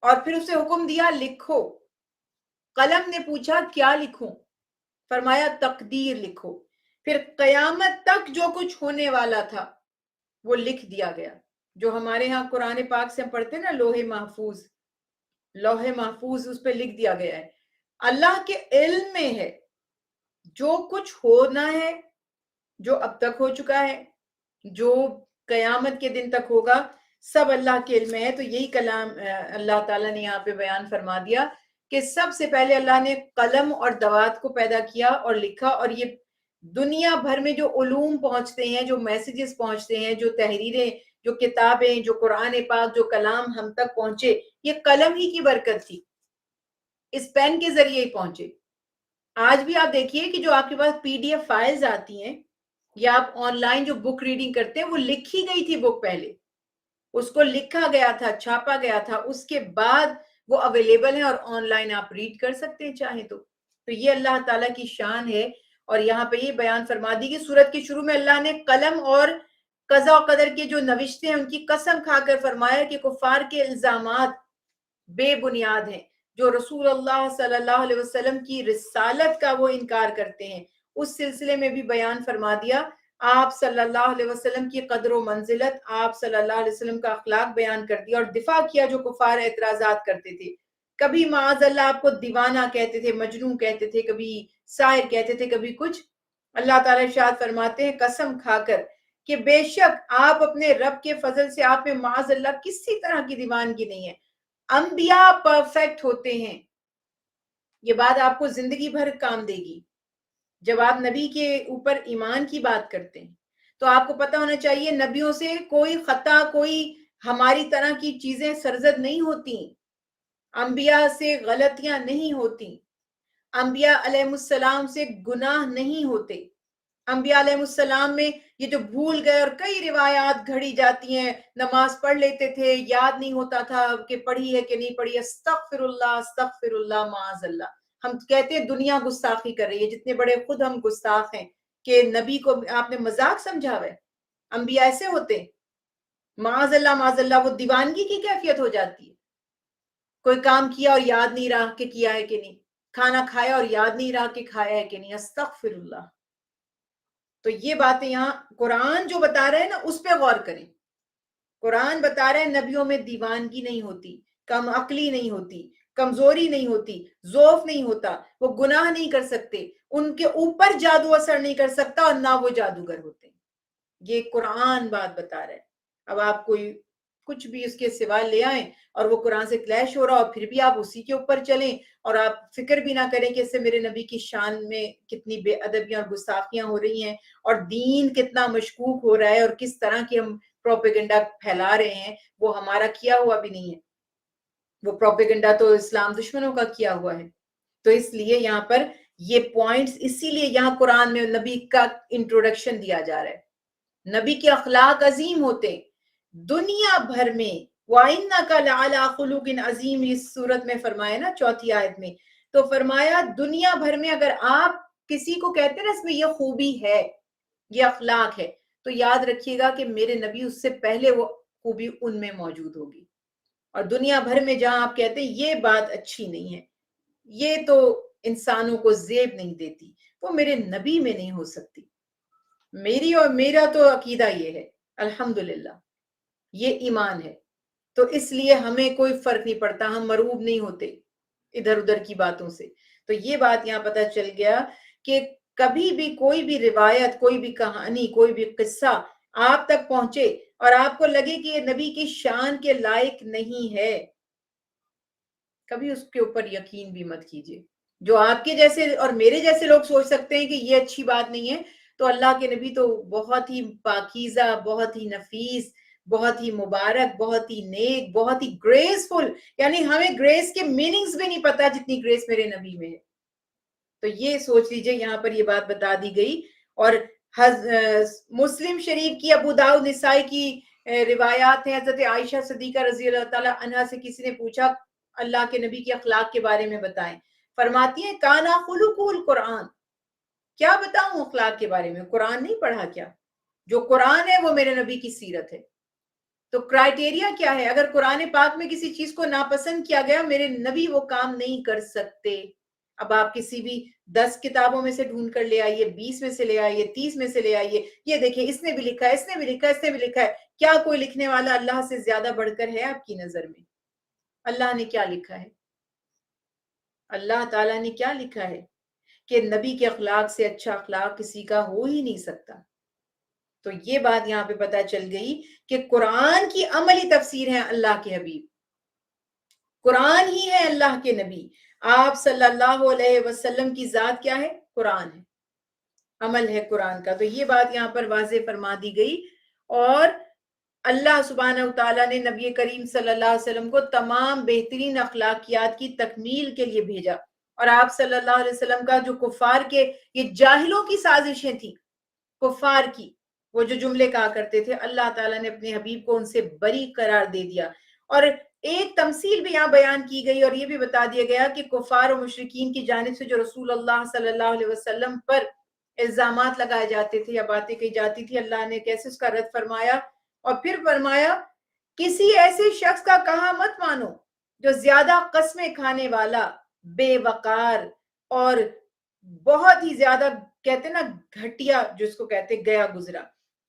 اور پھر اسے حکم دیا لکھو۔ قلم نے پوچھا کیا لکھوں؟ فرمایا تقدیر لکھو۔ پھر قیامت تک جو کچھ ہونے والا تھا وہ لکھ دیا گیا، جو ہمارے ہاں قرآن پاک سے ہم پڑھتے ہیں نا لوح محفوظ اس پہ لکھ دیا گیا ہے۔ اللہ کے علم میں ہے جو کچھ ہونا ہے، جو اب تک ہو چکا ہے، جو قیامت کے دن تک ہوگا، سب اللہ کے علم میں ہے۔ تو یہی کلام اللہ تعالیٰ نے یہاں پہ بیان فرما دیا کہ سب سے پہلے اللہ نے قلم اور دوات کو پیدا کیا اور لکھا، اور یہ دنیا بھر میں جو علوم پہنچتے ہیں، جو میسیجز پہنچتے ہیں، جو تحریریں، جو کتابیں، جو قرآن پاک، جو کلام ہم تک پہنچے، یہ قلم ہی کی برکت تھی، اس پین کے ذریعے ہی پہنچے۔ آج بھی آپ دیکھیے کہ جو آپ کے پاس PDF فائلز آتی ہیں یا آپ آن لائن جو بک ریڈنگ کرتے ہیں، وہ لکھی گئی تھی بک، پہلے اس کو لکھا گیا تھا، چھاپا گیا تھا، اس کے بعد وہ اویلیبل ہے اور آن لائن آپ ریڈ کر سکتے ہیں چاہیں تو یہ اللہ تعالیٰ کی شان ہے۔ اور یہاں پہ یہ بیان فرما دی کہ سورت کے شروع میں اللہ نے قلم اور قضاء و قدر کے جو نوشتے ہیں ان کی قسم کھا کر فرمایا کہ کفار کے الزامات بے بنیاد ہیں، جو رسول اللہ صلی اللہ علیہ وسلم کی رسالت کا وہ انکار کرتے ہیں۔ اس سلسلے میں بھی بیان فرما دیا، آپ صلی اللہ علیہ وسلم کی قدر و منزلت، آپ صلی اللہ علیہ وسلم کا اخلاق بیان کر دیا اور دفاع کیا جو کفار اعتراضات کرتے تھے۔ کبھی معاذ اللہ آپ کو دیوانہ کہتے تھے، مجنون کہتے تھے، کبھی ساحر کہتے تھے، کبھی کچھ۔ اللہ تعالیٰ ارشاد فرماتے ہیں قسم کھا کر کہ بے شک آپ اپنے رب کے فضل سے آپ میں معاذ اللہ کسی طرح کی دیوانگی نہیں ہے۔ انبیاء پرفیکٹ ہوتے ہیں، یہ بات آپ کو زندگی بھر کام دے گی۔ جب آپ نبی کے اوپر ایمان کی بات کرتے ہیں تو آپ کو پتہ ہونا چاہیے نبیوں سے کوئی خطا، کوئی ہماری طرح کی چیزیں سرزد نہیں ہوتی، انبیاء سے غلطیاں نہیں ہوتی، انبیاء علیہ السلام سے گناہ نہیں ہوتے۔ انبیاء علیہ السلام میں یہ جو بھول گئے اور کئی روایات گھڑی جاتی ہیں، نماز پڑھ لیتے تھے، یاد نہیں ہوتا تھا کہ پڑھی ہے کہ نہیں پڑھی، استغفر اللہ معاذ اللہ۔ ہم کہتے ہیں دنیا گستاخی کر رہی ہے، جتنے بڑے خود ہم گستاخ ہیں کہ نبی کو آپ نے مذاق سمجھا ہے۔ انبیاء ایسے ہوتے معاذ اللہ معاذ اللہ، وہ دیوانگی کی کیفیت ہو جاتی ہے۔ کوئی کام کیا اور یاد نہیں رہا کہ کیا ہے کہ نہیں، کھانا کھایا اور یاد نہیں رہا کہ کھایا ہے کہ نہیں، استغفر اللہ۔ تو یہ باتیں یہاں قرآن جو بتا رہے ہیں نا اس پہ غور کریں۔ قرآن بتا رہے ہیں نبیوں میں دیوانگی نہیں ہوتی، کم عقلی نہیں ہوتی، کمزوری نہیں ہوتی، ضعف نہیں ہوتا، وہ گناہ نہیں کر سکتے، ان کے اوپر جادو اثر نہیں کر سکتا، اور نہ وہ جادوگر ہوتے ہیں۔ یہ قرآن بات بتا رہا ہے۔ اب آپ کوئی کچھ بھی اس کے سوا لے آئیں اور وہ قرآن سے کلیش ہو رہا اور پھر بھی آپ اسی کے اوپر چلیں، اور آپ فکر بھی نہ کریں کہ اس سے میرے نبی کی شان میں کتنی بے ادبیاں اور گستاخیاں ہو رہی ہیں، اور دین کتنا مشکوک ہو رہا ہے، اور کس طرح کی ہم پروپیگنڈا پھیلا رہے ہیں، وہ ہمارا کیا ہوا بھی نہیں ہے، وہ پروپیگنڈا تو اسلام دشمنوں کا کیا ہوا ہے۔ تو اس لیے یہاں پر یہ پوائنٹس اسی لیے یہاں قرآن میں نبی کا انٹروڈکشن دیا جا رہا ہے۔ نبی کے اخلاق عظیم ہوتے ہیں دنیا بھر میں، وَإِنَّكَ لَعَلَىٰ خُلُقٍ عَظِيمٍ اس صورت میں فرمایا نا 4 آیت میں، تو فرمایا دنیا بھر میں اگر آپ کسی کو کہتے ہیں نا اس میں یہ خوبی ہے، یہ اخلاق ہے، تو یاد رکھیے گا کہ میرے نبی اس سے پہلے وہ خوبی ان میں موجود ہوگی۔ اور دنیا بھر میں جہاں آپ کہتے ہیں یہ بات اچھی نہیں ہے، یہ تو انسانوں کو زیب نہیں دیتی، وہ میرے نبی میں نہیں ہو سکتی۔ میری اور میرا تو عقیدہ یہ ہے، الحمدللہ یہ ایمان ہے۔ تو اس لیے ہمیں کوئی فرق نہیں پڑتا، ہم مرعوب نہیں ہوتے ادھر ادھر کی باتوں سے۔ تو یہ بات یہاں پتہ چل گیا کہ کبھی بھی کوئی بھی روایت، کوئی بھی کہانی، کوئی بھی قصہ آپ تک پہنچے اور آپ کو لگے کہ یہ نبی کی شان کے لائق نہیں ہے، کبھی اس کے اوپر یقین بھی مت کیجیے۔ جو آپ کے جیسے اور میرے جیسے لوگ سوچ سکتے ہیں کہ یہ اچھی بات نہیں ہے، تو اللہ کے نبی تو بہت ہی پاکیزہ، بہت ہی نفیس، بہت ہی مبارک، بہت ہی نیک، بہت ہی گریسفل، یعنی ہمیں گریس کے میننگز بھی نہیں پتا جتنی گریس میرے نبی میں ہے۔ تو یہ سوچ لیجئے یہاں پر یہ بات بتا دی گئی۔ اور مسلم شریف کی، ابو داؤد نسائی کی روایات ہیں، حضرت عائشہ صدیقہ رضی اللہ تعالی عنہا سے کسی نے پوچھا اللہ کے نبی کے اخلاق کے بارے میں بتائیں، فرماتی ہیں کانا خلق القرآن، کیا بتاؤں اخلاق کے بارے میں، قرآن نہیں پڑھا کیا؟ جو قرآن ہے وہ میرے نبی کی سیرت ہے۔ تو کرائٹیریا کیا ہے؟ اگر قرآن پاک میں کسی چیز کو ناپسند کیا گیا، میرے نبی وہ کام نہیں کر سکتے۔ اب آپ کسی بھی 10 کتابوں میں سے ڈھونڈ کر لے آئیے، 20 میں سے لے آئیے، 30 میں سے لے آئیے، یہ دیکھیں اس نے بھی لکھا ہے، اس نے بھی لکھا ہے، اس نے بھی لکھا ہے، کیا کوئی لکھنے والا اللہ سے زیادہ بڑھ کر ہے آپ کی نظر میں؟ اللہ نے کیا لکھا ہے؟ اللہ تعالیٰ نے کیا لکھا ہے کہ نبی کے اخلاق سے اچھا اخلاق کسی کا ہو ہی نہیں سکتا۔ تو یہ بات یہاں پہ پتہ چل گئی کہ قرآن کی عملی تفسیر ہے اللہ کے حبیب، قرآن ہی ہے اللہ کے نبی، آپ صلی اللہ علیہ وسلم کی ذات کیا ہے؟ قرآن ہے، عمل ہے قرآن کا۔ تو یہ بات یہاں پر واضح فرما دی گئی، اور اللہ سبحانہ وتعالیٰ نے نبی کریم صلی اللہ علیہ وسلم کو تمام بہترین اخلاقیات کی تکمیل کے لیے بھیجا۔ اور آپ صلی اللہ علیہ وسلم کا جو کفار کے، یہ جاہلوں کی سازشیں تھیں، کفار کی، وہ جو جملے کہا کرتے تھے، اللہ تعالیٰ نے اپنے حبیب کو ان سے بری قرار دے دیا۔ اور ایک تمثیل بھی یہاں بیان کی گئی، اور یہ بھی بتا دیا گیا کہ کفار و مشرکین کی جانب سے جو رسول اللہ صلی اللہ علیہ وسلم پر الزامات لگائے جاتے تھے یا باتیں کہی جاتی تھی، اللہ نے کیسے اس کا رد فرمایا، اور پھر فرمایا کسی ایسے شخص کا کہا مت مانو جو زیادہ قسمیں کھانے والا، بے وقار، اور بہت ہی زیادہ کہتے نا گھٹیا، جس کو کہتے گیا گزرا،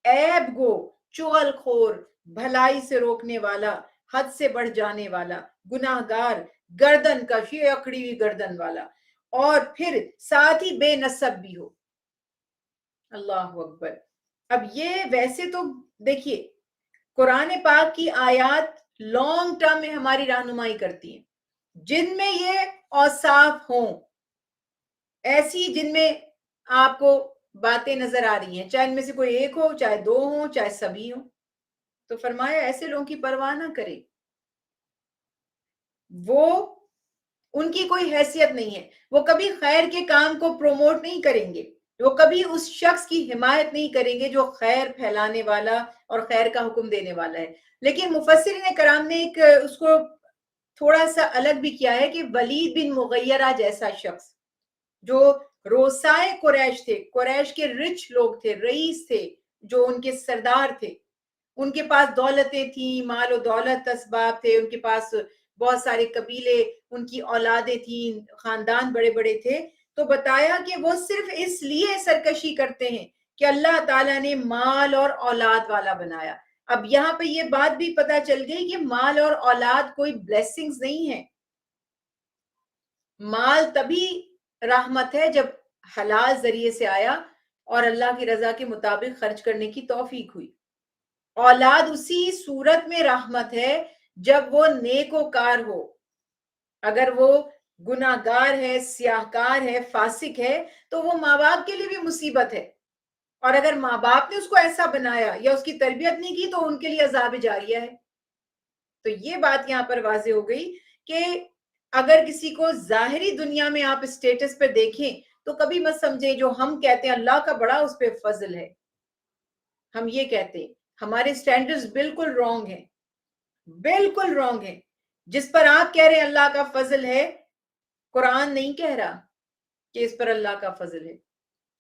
عیب گو، چغل خور، بھلائی سے روکنے والا، حد سے بڑھ جانے والا، گناہگار، گردن کش، یہ اکڑی ہوئی گردن والا، اور پھر ساتھ ہی بے نسب بھی ہو۔ اللہ اکبر۔ اب یہ ویسے تو دیکھیے قرآن پاک کی آیات لانگ ٹرم میں ہماری رہنمائی کرتی ہیں، جن میں یہ اوصاف ہوں، ایسی جن میں آپ کو باتیں نظر آ رہی ہیں، چاہے ان میں سے کوئی ایک ہو، چاہے 2 ہوں، چاہے سبھی ہوں، تو فرمایا ایسے لوگوں کی پرواہ نہ کرے، وہ ان کی کوئی حیثیت نہیں ہے، وہ کبھی خیر کے کام کو پروموٹ نہیں کریں گے، وہ کبھی اس شخص کی حمایت نہیں کریں گے جو خیر پھیلانے والا اور خیر کا حکم دینے والا ہے۔ لیکن مفسرین کرام نے ایک اس کو تھوڑا سا الگ بھی کیا ہے کہ ولید بن مغیرہ جیسا شخص جو روسائے قریش تھے، قریش کے رچ لوگ تھے، رئیس تھے، جو ان کے سردار تھے، ان کے پاس دولتیں تھیں، مال و دولت اسباب تھے، ان کے پاس بہت سارے قبیلے، ان کی اولادیں تھیں، خاندان بڑے بڑے تھے، تو بتایا کہ وہ صرف اس لیے سرکشی کرتے ہیں کہ اللہ تعالیٰ نے مال اور اولاد والا بنایا۔ اب یہاں پہ یہ بات بھی پتا چل گئی کہ مال اور اولاد کوئی بلیسنگز نہیں ہے۔ مال تبھی رحمت ہے جب حلال ذریعے سے آیا اور اللہ کی رضا کے مطابق خرچ کرنے کی توفیق ہوئی۔ اولاد اسی صورت میں رحمت ہے جب وہ نیک و کار ہو۔ اگر وہ گناہگار ہے، سیاہکار ہے، فاسق ہے، تو وہ ماں باپ کے لیے بھی مصیبت ہے، اور اگر ماں باپ نے اس کو ایسا بنایا یا اس کی تربیت نہیں کی تو ان کے لیے عذاب جاریہ ہے۔ تو یہ بات یہاں پر واضح ہو گئی کہ اگر کسی کو ظاہری دنیا میں آپ اسٹیٹس پہ دیکھیں تو کبھی مت سمجھے جو ہم کہتے ہیں اللہ کا بڑا اس پہ فضل ہے، ہم یہ کہتے ہیں، ہمارے سٹینڈرز بالکل رانگ ہیں، بالکل رانگ ہیں۔ جس پر آپ کہہ رہے ہیں اللہ کا فضل ہے، قرآن نہیں کہہ رہا کہ اس پر اللہ کا فضل ہے۔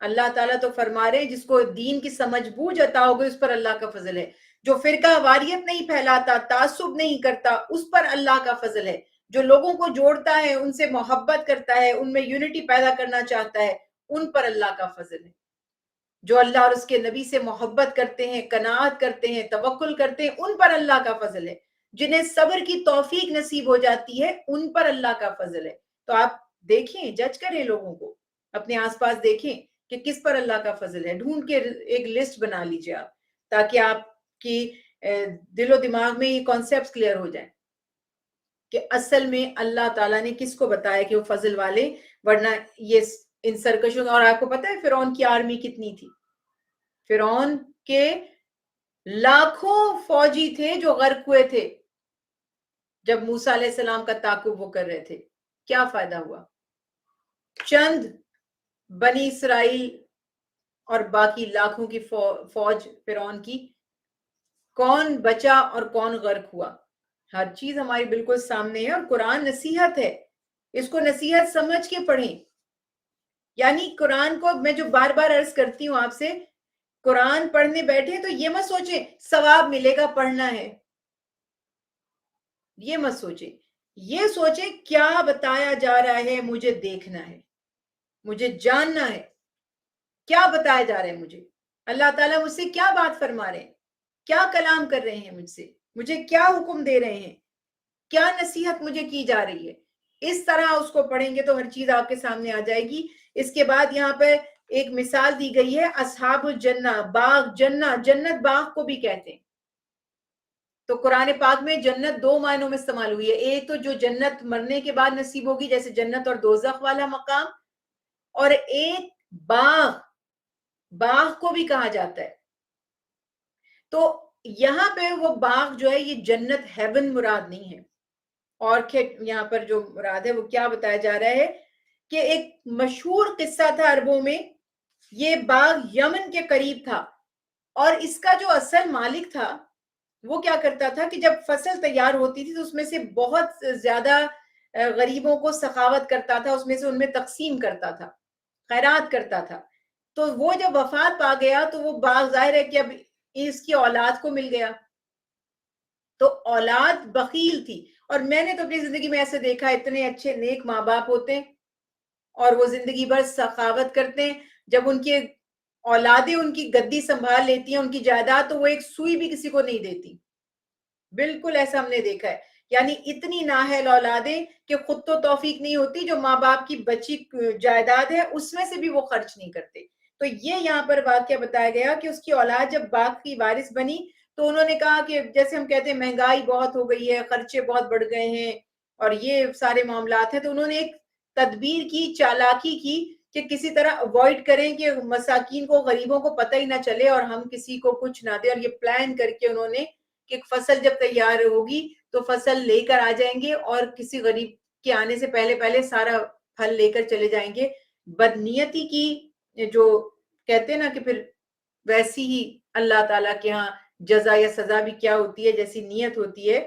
اللہ تعالیٰ تو فرما رہے ہیں جس کو دین کی سمجھ بوجھ عطا ہو گئی اس پر اللہ کا فضل ہے۔ جو فرقہ واریت نہیں پھیلاتا، تعصب نہیں کرتا، اس پر اللہ کا فضل ہے۔ جو لوگوں کو جوڑتا ہے، ان سے محبت کرتا ہے، ان میں یونٹی پیدا کرنا چاہتا ہے، ان پر اللہ کا فضل ہے۔ جو اللہ اور اس کے نبی سے محبت کرتے ہیں، قناعت کرتے ہیں، توکل کرتے ہیں، ان پر اللہ کا فضل ہے۔ جنہیں صبر کی توفیق نصیب ہو جاتی ہے، ان پر اللہ کا فضل ہے۔ تو آپ دیکھیں، جج کریں لوگوں کو، اپنے آس پاس دیکھیں کہ کس پر اللہ کا فضل ہے، ڈھونڈ کے ایک لسٹ بنا لیجئے آپ، تاکہ آپ کی دل و دماغ میں یہ کانسیپٹس کلیئر ہو جائیں کہ اصل میں اللہ تعالیٰ نے کس کو بتایا کہ وہ فضل والے، ورنہ یہ ان سرکشوں۔ اور آپ کو پتہ ہے فرعون کی آرمی کتنی تھی؟ فرعون کے لاکھوں فوجی تھے جو غرق ہوئے تھے جب موسیٰ علیہ السلام کا تعاقب وہ کر رہے تھے۔ کیا فائدہ ہوا؟ چند بنی اسرائیل اور باقی لاکھوں کی فوج فرعون کی، کون بچا اور کون غرق ہوا؟ ہر چیز ہماری بالکل سامنے ہے، اور قرآن نصیحت ہے، اس کو نصیحت سمجھ کے پڑھیں۔ یعنی قرآن کو میں جو بار بار عرض کرتی ہوں آپ سے، قرآن پڑھنے بیٹھے تو یہ مت سوچیں ثواب ملے گا پڑھنا ہے، یہ مت سوچیں، یہ سوچیں کیا بتایا جا رہا ہے، مجھے دیکھنا ہے، مجھے جاننا ہے کیا بتایا جا رہا ہے، مجھے اللہ تعالیٰ مجھ سے کیا بات فرما رہے ہیں، کیا کلام کر رہے ہیں مجھ سے، مجھے کیا حکم دے رہے ہیں، کیا نصیحت مجھے کی جا رہی ہے۔ اس طرح اس کو پڑھیں گے تو ہر چیز آپ کے سامنے آ جائے گی۔ اس کے بعد یہاں پہ ایک مثال دی گئی ہے، اصحاب الجنہ، باغ جنہ، جنت باغ کو بھی کہتے ہیں۔ تو قرآن پاک میں جنت دو معنوں میں استعمال ہوئی ہے، ایک تو جو جنت مرنے کے بعد نصیب ہوگی جیسے جنت اور دوزخ والا مقام، اور ایک باغ، باغ کو بھی کہا جاتا ہے۔ تو یہاں پہ وہ باغ جو ہے یہ جنت ہیون مراد نہیں ہے، اور یہاں پر جو مراد ہے وہ کیا بتایا جا رہا ہے کہ ایک مشہور قصہ تھا عربوں میں، یہ باغ یمن کے قریب تھا، اور اس کا جو اصل مالک تھا وہ کیا کرتا تھا کہ جب فصل تیار ہوتی تھی تو اس میں سے بہت زیادہ غریبوں کو سخاوت کرتا تھا، اس میں سے ان میں تقسیم کرتا تھا، خیرات کرتا تھا۔ تو وہ جب وفات پا گیا تو وہ باغ ظاہر ہے کہ اب اس کی اولاد کو مل گیا، تو اولاد بخیل تھی۔ اور میں نے تو اپنی زندگی میں ایسے دیکھا، اتنے اچھے نیک ماں باپ ہوتے ہیں اور وہ زندگی بھر سخاوت کرتے ہیں، جب ان کے اولادیں ان کی گدی سنبھال لیتی ہیں، ان کی جائیداد، تو وہ ایک سوئی بھی کسی کو نہیں دیتی۔ بالکل ایسا ہم نے دیکھا ہے، یعنی اتنی نااہل اولادیں کہ خود تو توفیق نہیں ہوتی، جو ماں باپ کی بچی جائیداد ہے اس میں سے بھی وہ خرچ نہیں کرتے۔ تو یہ یہاں پر واقعہ بتایا گیا کہ اس کی اولاد جب باغ کی وارث بنی تو انہوں نے کہا کہ جیسے ہم کہتے ہیں مہنگائی بہت ہو گئی ہے، خرچے بہت بڑھ گئے ہیں اور یہ سارے معاملات ہیں، تو انہوں نے ایک تدبیر کی، چالاکی کی کہ کسی طرح اوائڈ کریں کہ مساکین کو، غریبوں کو پتہ ہی نہ چلے اور ہم کسی کو کچھ نہ دیں، اور یہ پلان کر کے انہوں نے کہ فصل جب تیار ہوگی تو فصل لے کر آ جائیں گے اور کسی غریب کے آنے سے پہلے پہلے سارا پھل لے کر چلے جائیں گے۔ بدنیتی کی جو کہتے ہیں نا کہ پھر ویسی ہی اللہ تعالیٰ کے ہاں جزا یا سزا بھی کیا ہوتی ہے، جیسی نیت ہوتی ہے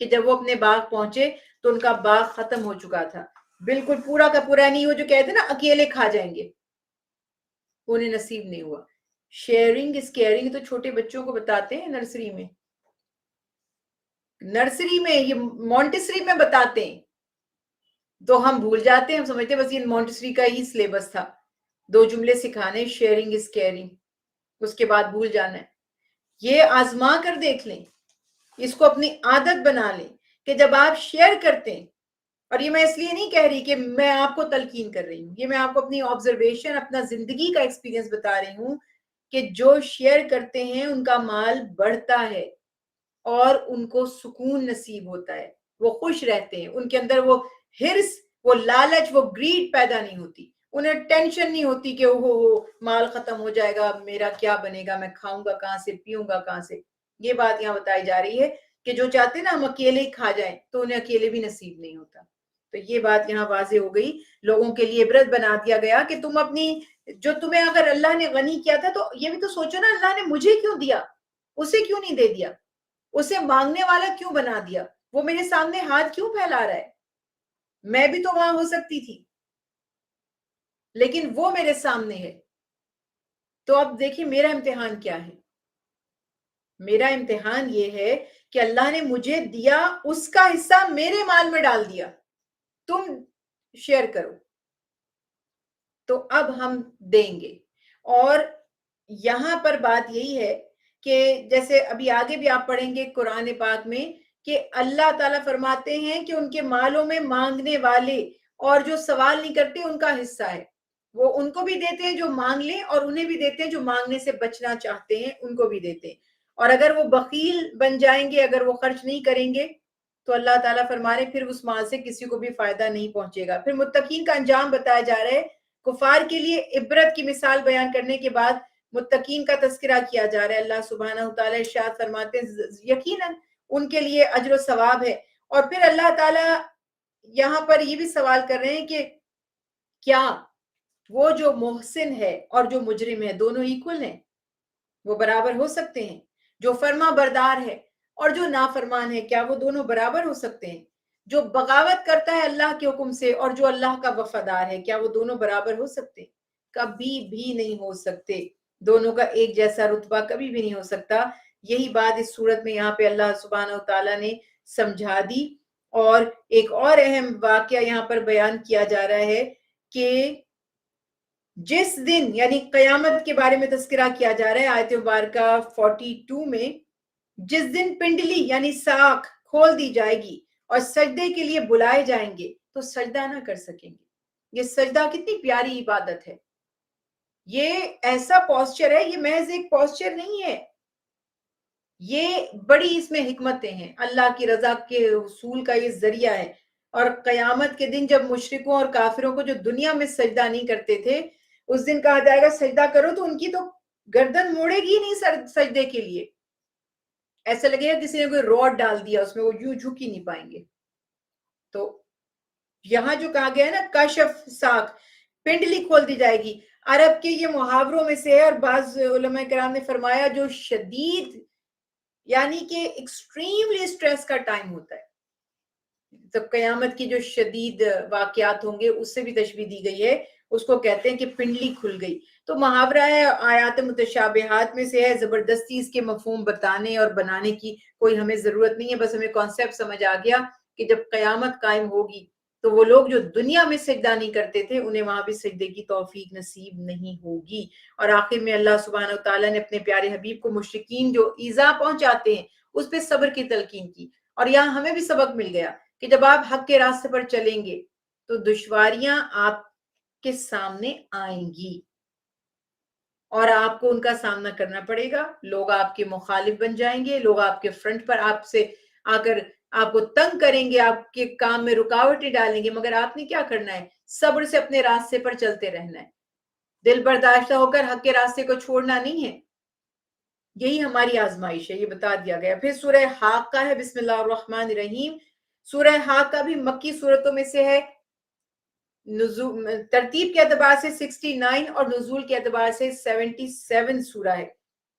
کہ جب وہ اپنے باغ پہنچے تو ان کا باغ ختم ہو چکا تھا، بالکل پورا کا پورا نہیں، وہ جو کہتے ہیں نا اکیلے کھا جائیں گے، انہیں نصیب نہیں ہوا۔ شیئرنگ از کیئرنگ تو چھوٹے بچوں کو بتاتے ہیں نرسری میں۔ نرسری میں یہ مونٹیسری میں بتاتے ہیں تو ہم بھول جاتے ہیں, ہم سمجھتے ہیں بس یہ مونٹیسری کا ہی سلیبس تھا, 2 جملے سکھانے, شیئرنگ از کیئرنگ, اس کے بعد بھول جانا ہے. یہ آزما کر دیکھ لیں, اس کو اپنی عادت بنا لیں کہ جب آپ شیئر کرتے ہیں, اور یہ میں اس لیے نہیں کہہ رہی کہ میں آپ کو تلقین کر رہی ہوں, یہ میں آپ کو اپنی آبزرویشن, اپنا زندگی کا ایکسپیرینس بتا رہی ہوں کہ جو شیئر کرتے ہیں ان کا مال بڑھتا ہے اور ان کو سکون نصیب ہوتا ہے, وہ خوش رہتے ہیں, ان کے اندر وہ ہرس, وہ لالچ, وہ گریڈ پیدا نہیں ہوتی, انہیں ٹینشن نہیں ہوتی کہ وہ مال ختم ہو جائے گا, میرا کیا بنے گا, میں کھاؤں گا کہاں سے, پیوں گا کہاں سے. یہ بات یہاں بتائی جا رہی ہے کہ جو چاہتے ہیں نا ہم اکیلے ہی کھا جائیں, تو انہیں اکیلے بھی نصیب نہیں ہوتا. تو یہ بات یہاں واضح ہو گئی, لوگوں کے لیے عبرت بنا دیا گیا کہ تم اپنی, جو تمہیں اگر اللہ نے غنی کیا تھا تو یہ بھی تو سوچو نا, اللہ نے مجھے کیوں دیا, اسے کیوں نہیں دے دیا, اسے مانگنے والا کیوں بنا دیا, وہ میرے سامنے ہاتھ کیوں پھیلا رہا ہے, میں بھی تو وہاں ہو سکتی تھی لیکن وہ میرے سامنے ہے. تو اب دیکھیں میرا امتحان کیا ہے, میرا امتحان یہ ہے کہ اللہ نے مجھے دیا, اس کا حصہ میرے مال میں ڈال دیا, تم شیئر کرو, تو اب ہم دیں گے. اور یہاں پر بات یہی ہے کہ جیسے ابھی آگے بھی آپ پڑھیں گے قرآن پاک میں کہ اللہ تعالیٰ فرماتے ہیں کہ ان کے مالوں میں مانگنے والے اور جو سوال نہیں کرتے ان کا حصہ ہے, وہ ان کو بھی دیتے ہیں جو مانگ لیں, اور انہیں بھی دیتے ہیں جو مانگنے سے بچنا چاہتے ہیں, ان کو بھی دیتے ہیں. اور اگر وہ بخیل بن جائیں گے, اگر وہ خرچ نہیں کریں گے, تو اللہ تعالیٰ فرما رہے پھر اس مال سے کسی کو بھی فائدہ نہیں پہنچے گا. پھر متقین کا انجام بتایا جا رہا ہے, کفار کے لیے عبرت کی مثال بیان کرنے کے بعد متقین کا تذکرہ کیا جا رہا ہے. اللہ سبحانہ وتعالی ارشاد فرماتے ہیں یقیناً ان کے لیے اجر و ثواب ہے. اور پھر اللہ تعالیٰ یہاں پر یہ بھی سوال کر رہے ہیں کہ کیا وہ جو محسن ہے اور جو مجرم ہے دونوں ایکول ہیں, وہ برابر ہو سکتے ہیں؟ جو فرما بردار ہے اور جو نافرمان ہے کیا وہ دونوں برابر ہو سکتے ہیں؟ جو بغاوت کرتا ہے اللہ کے حکم سے اور جو اللہ کا وفادار ہے کیا وہ دونوں برابر ہو سکتے ہیں؟ کبھی بھی نہیں ہو سکتے. دونوں کا ایک جیسا رتبہ کبھی بھی نہیں ہو سکتا. یہی بات اس صورت میں یہاں پہ اللہ سبحانہ و تعالیٰ نے سمجھا دی. اور ایک اور اہم واقعہ یہاں پر بیان کیا جا رہا ہے کہ جس دن, یعنی قیامت کے بارے میں تذکرہ کیا جا رہا ہے آیت مبارکہ 42 میں, جس دن پنڈلی یعنی ساکھ کھول دی جائے گی اور سجدے کے لیے بلائے جائیں گے تو سجدہ نہ کر سکیں گے. یہ سجدہ کتنی پیاری عبادت ہے, یہ ایسا پوسچر ہے, یہ محض ایک پوسچر نہیں ہے, یہ بڑی اس میں حکمتیں ہیں, اللہ کی رضا کے حصول کا یہ ذریعہ ہے. اور قیامت کے دن جب مشرکوں اور کافروں کو جو دنیا میں سجدہ نہیں کرتے تھے, اس دن کہا جائے گا سجدہ کرو تو ان کی تو گردن موڑے گی نہیں سجدے کے لیے, ایسا لگے گا کسی نے کوئی روڈ ڈال دیا اس میں, وہ یوں جھک ہی نہیں پائیں گے. تو یہاں جو کہا گیا ہے نا کشف ساکھ, پنڈلی کھول دی جائے گی, عرب کے یہ محاوروں میں سے ہے. اور بعض علماء کرام نے فرمایا جو شدید یعنی کہ ایکسٹریملی اسٹریس کا ٹائم ہوتا ہے, جب قیامت کی جو شدید واقعات ہوں گے اس سے بھی تشبیہ دی گئی ہے, اس کو کہتے ہیں کہ پنڈلی کھل گئی. تو محاورہ ہے, آیات متشابہات میں سے ہے, زبردستی اس کے مفہوم بتانے اور بنانے کی کوئی ہمیں ضرورت نہیں ہے, بس ہمیں کانسیپٹ سمجھ آ گیا کہ جب قیامت قائم ہوگی تو وہ لوگ جو دنیا میں سجدہ نہیں کرتے تھے انہیں وہاں بھی سجدے کی توفیق نصیب نہیں ہوگی. اور آخر میں اللہ سبحانہ و تعالیٰ نے اپنے پیارے حبیب کو مشرکین جو ایذا پہنچاتے ہیں اس پہ صبر کی تلقین کی. اور یہاں ہمیں بھی سبق مل گیا کہ جب آپ حق کے راستے پر چلیں گے تو دشواریاں آپ کے سامنے آئیں گی اور آپ کو ان کا سامنا کرنا پڑے گا. لوگ آپ کے مخالف بن جائیں گے, لوگ آپ کے فرنٹ پر آپ سے آ کر آپ کو تنگ کریں گے, آپ کے کام میں رکاوٹیں ڈالیں گے, مگر آپ نے کیا کرنا ہے؟ صبر سے اپنے راستے پر چلتے رہنا ہے, دل برداشتہ ہو کر حق کے راستے کو چھوڑنا نہیں ہے. یہی ہماری آزمائش ہے, یہ بتا دیا گیا. پھر سورہ حاقہ ہے, بسم اللہ الرحمن الرحیم. سورہ حاقہ بھی مکی صورتوں میں سے ہے, ترتیب کے اعتبار سے 69 اور نزول کے اعتبار سے 77 سورہ ہے.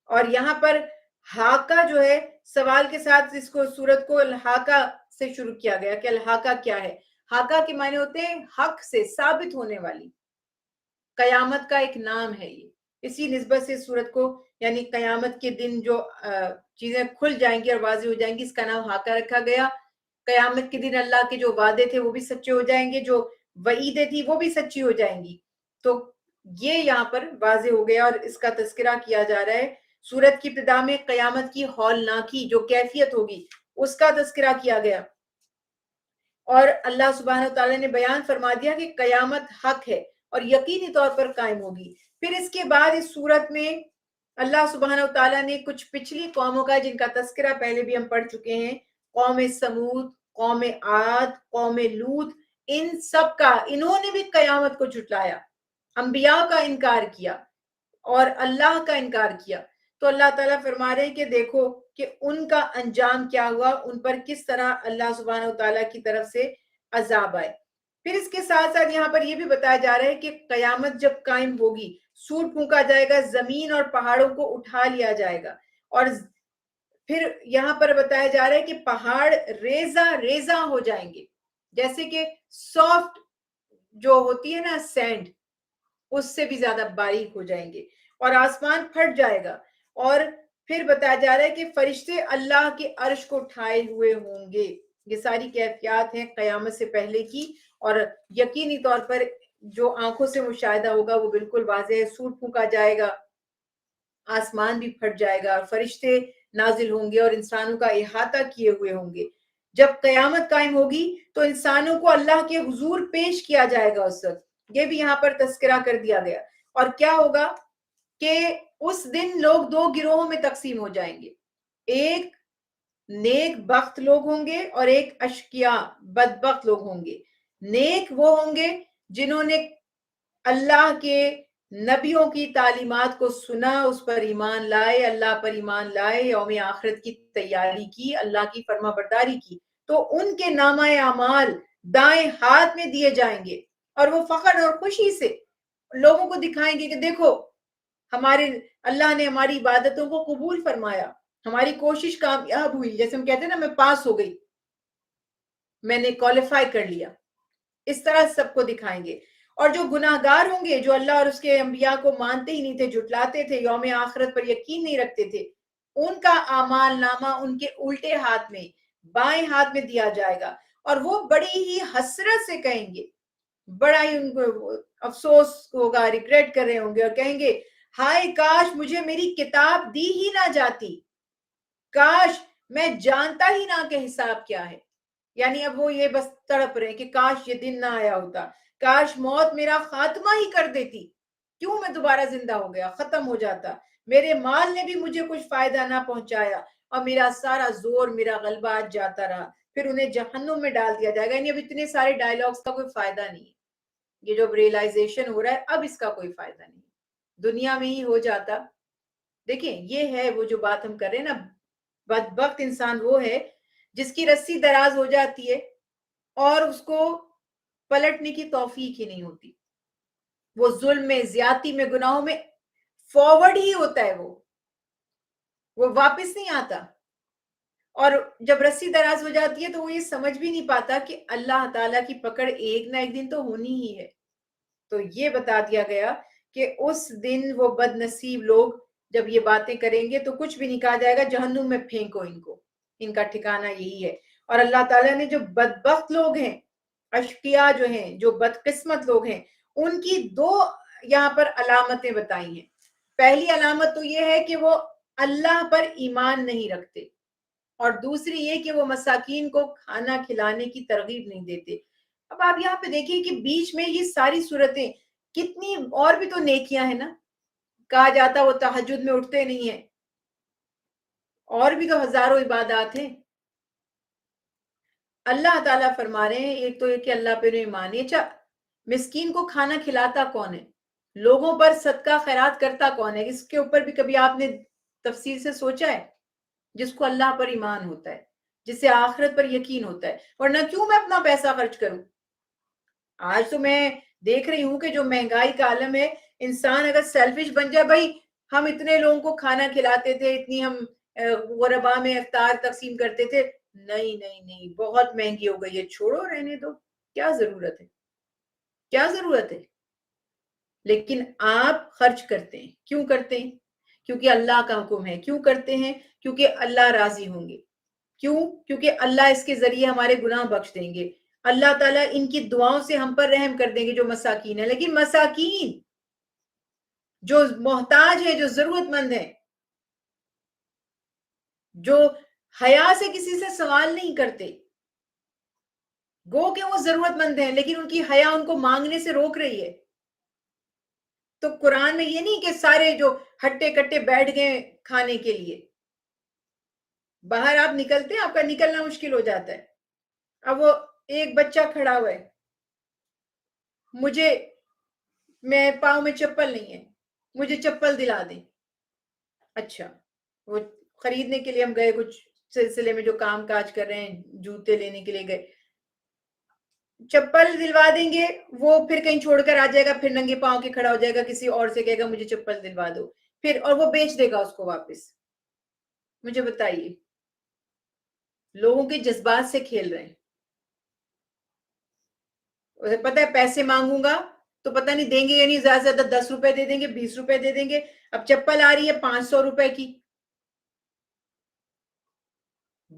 اور یہاں پر حاقہ جو ہے سوال کے ساتھ اس کو سورت کو الحاقہ سے شروع کیا گیا کہ الحاقہ کیا ہے. حاقہ کے معنی ہوتے ہیں حق سے ثابت ہونے والی, قیامت کا ایک نام ہے یہ, اسی نسبت سے سورت کو یعنی قیامت کے دن جو چیزیں کھل جائیں گی اور واضح ہو جائیں گی، اس کا نام حاقہ رکھا گیا۔ قیامت کے دن اللہ کے جو وعدے تھے وہ بھی سچے ہو جائیں گے، جو وعیدیں تھی وہ بھی سچی ہو جائیں گی۔ تو یہ یہاں پر واضح ہو گیا اور اس کا تذکرہ کیا جا رہا ہے۔ سورت کی ابتدا میں قیامت کی ہولناکی جو کیفیت ہوگی اس کا تذکرہ کیا گیا، اور اللہ سبحانہ وتعالی نے بیان فرما دیا کہ قیامت حق ہے اور یقینی طور پر قائم ہوگی۔ پھر اس کے بعد اس سورت میں اللہ سبحانہ وتعالی نے کچھ پچھلی قوموں کا جن کا تذکرہ پہلے بھی ہم پڑھ چکے ہیں، قوم سمود، قوم عاد، قوم لوط، ان سب کا، انہوں نے بھی قیامت کو جھٹلایا، انبیاء کا انکار کیا اور اللہ کا انکار کیا۔ تو اللہ تعالیٰ فرما رہے ہیں کہ دیکھو کہ ان کا انجام کیا ہوا، ان پر کس طرح اللہ سبحانہ وتعالیٰ کی طرف سے عذاب آئے۔ پھر اس کے ساتھ ساتھ یہاں پر یہ بھی بتایا جا رہا ہے کہ قیامت جب قائم ہوگی، سور پھونکا جائے گا، زمین اور پہاڑوں کو اٹھا لیا جائے گا، اور پھر یہاں پر بتایا جا رہا ہے کہ پہاڑ ریزہ ریزہ ہو جائیں گے، جیسے کہ سافٹ جو ہوتی ہے نا سینڈ، اس سے بھی زیادہ باریک ہو جائیں گے، اور آسمان پھٹ جائے گا۔ اور پھر بتایا جا رہا ہے کہ فرشتے اللہ کے عرش کو اٹھائے ہوئے ہوں گے۔ یہ ساری کیفیات ہیں قیامت سے پہلے کی، اور یقینی طور پر جو آنکھوں سے مشاہدہ ہوگا وہ بالکل واضح ہے۔ سور پھونکا جائے گا، آسمان بھی پھٹ جائے گا، فرشتے نازل ہوں گے اور انسانوں کا احاطہ کیے ہوئے ہوں گے۔ جب قیامت قائم ہوگی تو انسانوں کو اللہ کے حضور پیش کیا جائے گا اس وقت، یہ بھی یہاں پر تذکرہ کر دیا گیا۔ اور کیا ہوگا کہ اس دن لوگ دو گروہوں میں تقسیم ہو جائیں گے، ایک نیک بخت لوگ ہوں گے اور ایک اشقیاء بدبخت لوگ ہوں گے۔ نیک وہ ہوں گے جنہوں نے اللہ کے نبیوں کی تعلیمات کو سنا، اس پر ایمان لائے، اللہ پر ایمان لائے، یوم آخرت کی تیاری کی، اللہ کی فرما برداری کی، تو ان کے نامہ اعمال دائیں ہاتھ میں دیے جائیں گے، اور وہ فخر اور خوشی سے لوگوں کو دکھائیں گے کہ دیکھو ہمارے اللہ نے ہماری عبادتوں کو قبول فرمایا، ہماری کوشش کامیاب ہوئی، جیسے ہم کہتے ہیں نا میں پاس ہو گئی، میں نے کوالیفائی کر لیا، اس طرح سب کو دکھائیں گے۔ اور جو گناہگار ہوں گے، جو اللہ اور اس کے انبیاء کو مانتے ہی نہیں تھے، جھٹلاتے تھے، یوم آخرت پر یقین نہیں رکھتے تھے، ان کا اعمال نامہ ان کے الٹے ہاتھ میں، بائیں ہاتھ میں دیا جائے گا، اور وہ بڑی ہی حسرت سے کہیں گے، بڑا ہی ان کو افسوس ہوگا، ریگریٹ کر رہے ہوں گے اور کہیں گے ہائے کاش مجھے میری کتاب دی ہی نہ جاتی، کاش میں جانتا ہی نہ کہ حساب کیا ہے۔ یعنی اب وہ یہ بس تڑپ رہے کہ کاش یہ دن نہ آیا ہوتا، کاش موت میرا خاتمہ ہی کر دیتی، کیوں میں دوبارہ زندہ ہو گیا، ختم ہو جاتا، میرے مال نے بھی مجھے کچھ فائدہ نہ پہنچایا، اور میرا سارا زور، میرا غلبہ آج جاتا رہا۔ پھر انہیں جہنم میں ڈال دیا جائے گا۔ یعنی اب اتنے سارے ڈائلاگز کا کوئی فائدہ نہیں ہے، یہ جو ریئلائزیشن ہو رہا ہے اب اس کا کوئی فائدہ نہیں، دنیا میں ہی ہو جاتا۔ دیکھیں یہ ہے وہ جو بات ہم کر رہے ہیں نا، بدبخت انسان وہ ہے جس کی رسی دراز ہو جاتی ہے اور اس کو پلٹنے کی توفیق ہی نہیں ہوتی، وہ ظلم میں، زیادتی میں، گناہوں میں فارورڈ ہی ہوتا ہے، وہ واپس نہیں آتا۔ اور جب رسی دراز ہو جاتی ہے تو وہ یہ سمجھ بھی نہیں پاتا کہ اللہ تعالیٰ کی پکڑ ایک نہ ایک دن تو ہونی ہی ہے۔ تو یہ بتا دیا گیا کہ اس دن وہ بد نصیب لوگ جب یہ باتیں کریں گے تو کچھ بھی نہیں کہا جائے گا، جہنم میں پھینکو ان کو، ان کا ٹھکانہ یہی ہے۔ اور اللہ تعالیٰ نے جو بدبخت لوگ ہیں، اشقیاء جو ہیں، جو بدقسمت لوگ ہیں، ان کی دو یہاں پر علامتیں بتائی ہیں۔ پہلی علامت تو یہ ہے کہ وہ اللہ پر ایمان نہیں رکھتے، اور دوسری یہ کہ وہ مساکین کو کھانا کھلانے کی ترغیب نہیں دیتے۔ اب آپ یہاں پہ دیکھیں کہ بیچ میں یہ ساری صورتیں کتنی، اور بھی تو نیکیاں ہیں نا، کہا جاتا وہ تہجد میں اٹھتے نہیں ہیں، اور بھی تو ہزاروں عبادات ہیں۔ اللہ تعالیٰ فرما رہے ہیں ایک تو یہ کہ اللہ پہ ایمان ہے۔ اچھا مسکین کو کھانا کھلاتا کون ہے، لوگوں پر صدقہ خیرات کرتا کون ہے، اس کے اوپر بھی کبھی آپ نے تفصیل سے سوچا ہے؟ جس کو اللہ پر ایمان ہوتا ہے، جسے آخرت پر یقین ہوتا ہے، ورنہ کیوں میں اپنا پیسہ خرچ کروں؟ آج تو میں دیکھ رہی ہوں کہ جو مہنگائی کا عالم ہے، انسان اگر سیلفش بن جائے، بھائی ہم اتنے لوگوں کو کھانا کھلاتے تھے، اتنی ہم غربا میں افطار تقسیم کرتے تھے، نہیں نہیں نہیں بہت مہنگی ہو گئی ہے، چھوڑو رہنے دو، کیا ضرورت ہے، کیا ضرورت ہے؟ لیکن آپ خرچ کرتے ہیں، کیوں کرتے ہیں؟ کیونکہ اللہ کا حکم ہے. کیوں کرتے ہیں؟ کیونکہ اللہ راضی ہوں گے. کیوں؟ کیونکہ اللہ اس کے ذریعے ہمارے گناہ بخش دیں گے. اللہ تعالیٰ ان کی دعاؤں سے ہم پر رحم کر دیں گے جو مساکین ہیں. لیکن مساکین جو محتاج ہے، جو ضرورت مند ہے، جو حیا سے کسی سے سوال نہیں کرتے، گو کہ وہ ضرورت مند ہیں لیکن ان کی حیا ان کو مانگنے سے روک رہی ہے. تو قرآن میں یہ نہیں کہ سارے جو ہٹے کٹے بیٹھ گئے کھانے کے لیے. باہر آپ نکلتے ہیں، آپ کا نکلنا مشکل ہو جاتا ہے. اب وہ ایک بچہ کھڑا ہوا ہے، میں پاؤں میں چپل نہیں ہے، مجھے چپل دلا دیں. اچھا، وہ خریدنے کے لیے ہم گئے، کچھ سلسلے میں جو کام کاج کر رہے ہیں، جوتے لینے کے لیے گئے. چپل دلوا دیں گے، وہ پھر کہیں چھوڑ کر آ جائے گا، پھر ننگے پاؤں کے کھڑا ہو جائے گا، کسی اور سے کہے گا مجھے چپل دلوا دو، پھر اور وہ بیچ دے گا اس کو واپس. مجھے بتائیے، لوگوں کے جذبات سے کھیل رہے ہیں. پتہ ہے پیسے مانگوں گا تو پتہ نہیں دیں گے یا نہیں، زیادہ سے زیادہ 10 روپے دے دیں گے، 20 روپے دے دیں گے. اب چپل آ رہی ہے 500 روپے کی.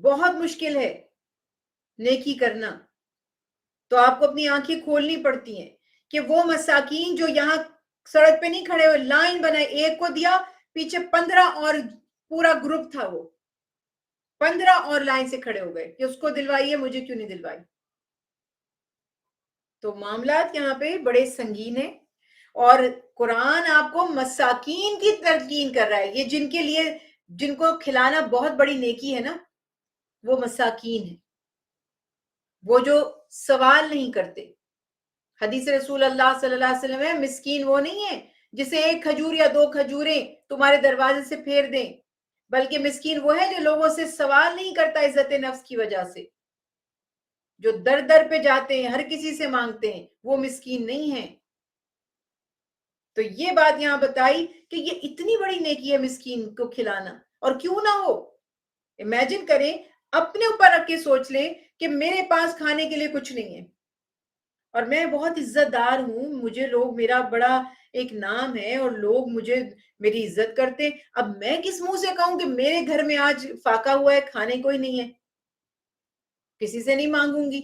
بہت مشکل ہے نیکی کرنا. تو آپ کو اپنی آنکھیں کھولنی پڑتی ہیں کہ وہ مساکین جو یہاں سڑک پہ نہیں کھڑے ہوئے، لائن بنائے، ایک کو دیا، پیچھے 15 اور پورا گروپ تھا، وہ 15 اور لائن سے کھڑے ہو گئے کہ اس کو دلوائی ہے، مجھے کیوں نہیں دلوائی. تو معاملات یہاں پہ بڑے سنگین ہیں. اور قرآن آپ کو مساکین کی تلقین کر رہا ہے. یہ جن کے لیے، جن کو کھلانا بہت بڑی نیکی ہے نا، وہ مساکین ہیں، وہ جو سوال نہیں کرتے. حدیث رسول اللہ صلی اللہ علیہ وسلم ہے، مسکین وہ نہیں ہے جسے ایک کھجور یا 2 کھجوریں تمہارے دروازے سے پھیر دیں، بلکہ مسکین وہ ہے جو لوگوں سے سوال نہیں کرتا عزت نفس کی وجہ سے، جو در در پہ جاتے ہیں، ہر کسی سے مانگتے ہیں، وہ مسکین نہیں ہیں. تو یہ بات یہاں بتائی کہ یہ اتنی بڑی نیکی ہے مسکین کو کھلانا. اور کیوں نہ ہو، امیجن کریں، اپنے اوپر رکھ کے سوچ لیں کہ میرے پاس کھانے کے لیے کچھ نہیں ہے اور میں بہت عزت دار ہوں، مجھے لوگ، میرا بڑا ایک نام ہے اور لوگ مجھے، میری عزت کرتے. اب میں کس منہ سے کہوں کہ میرے گھر میں آج فاقہ ہوا ہے، کھانے کوئی نہیں ہے، کسی سے نہیں مانگوں گی.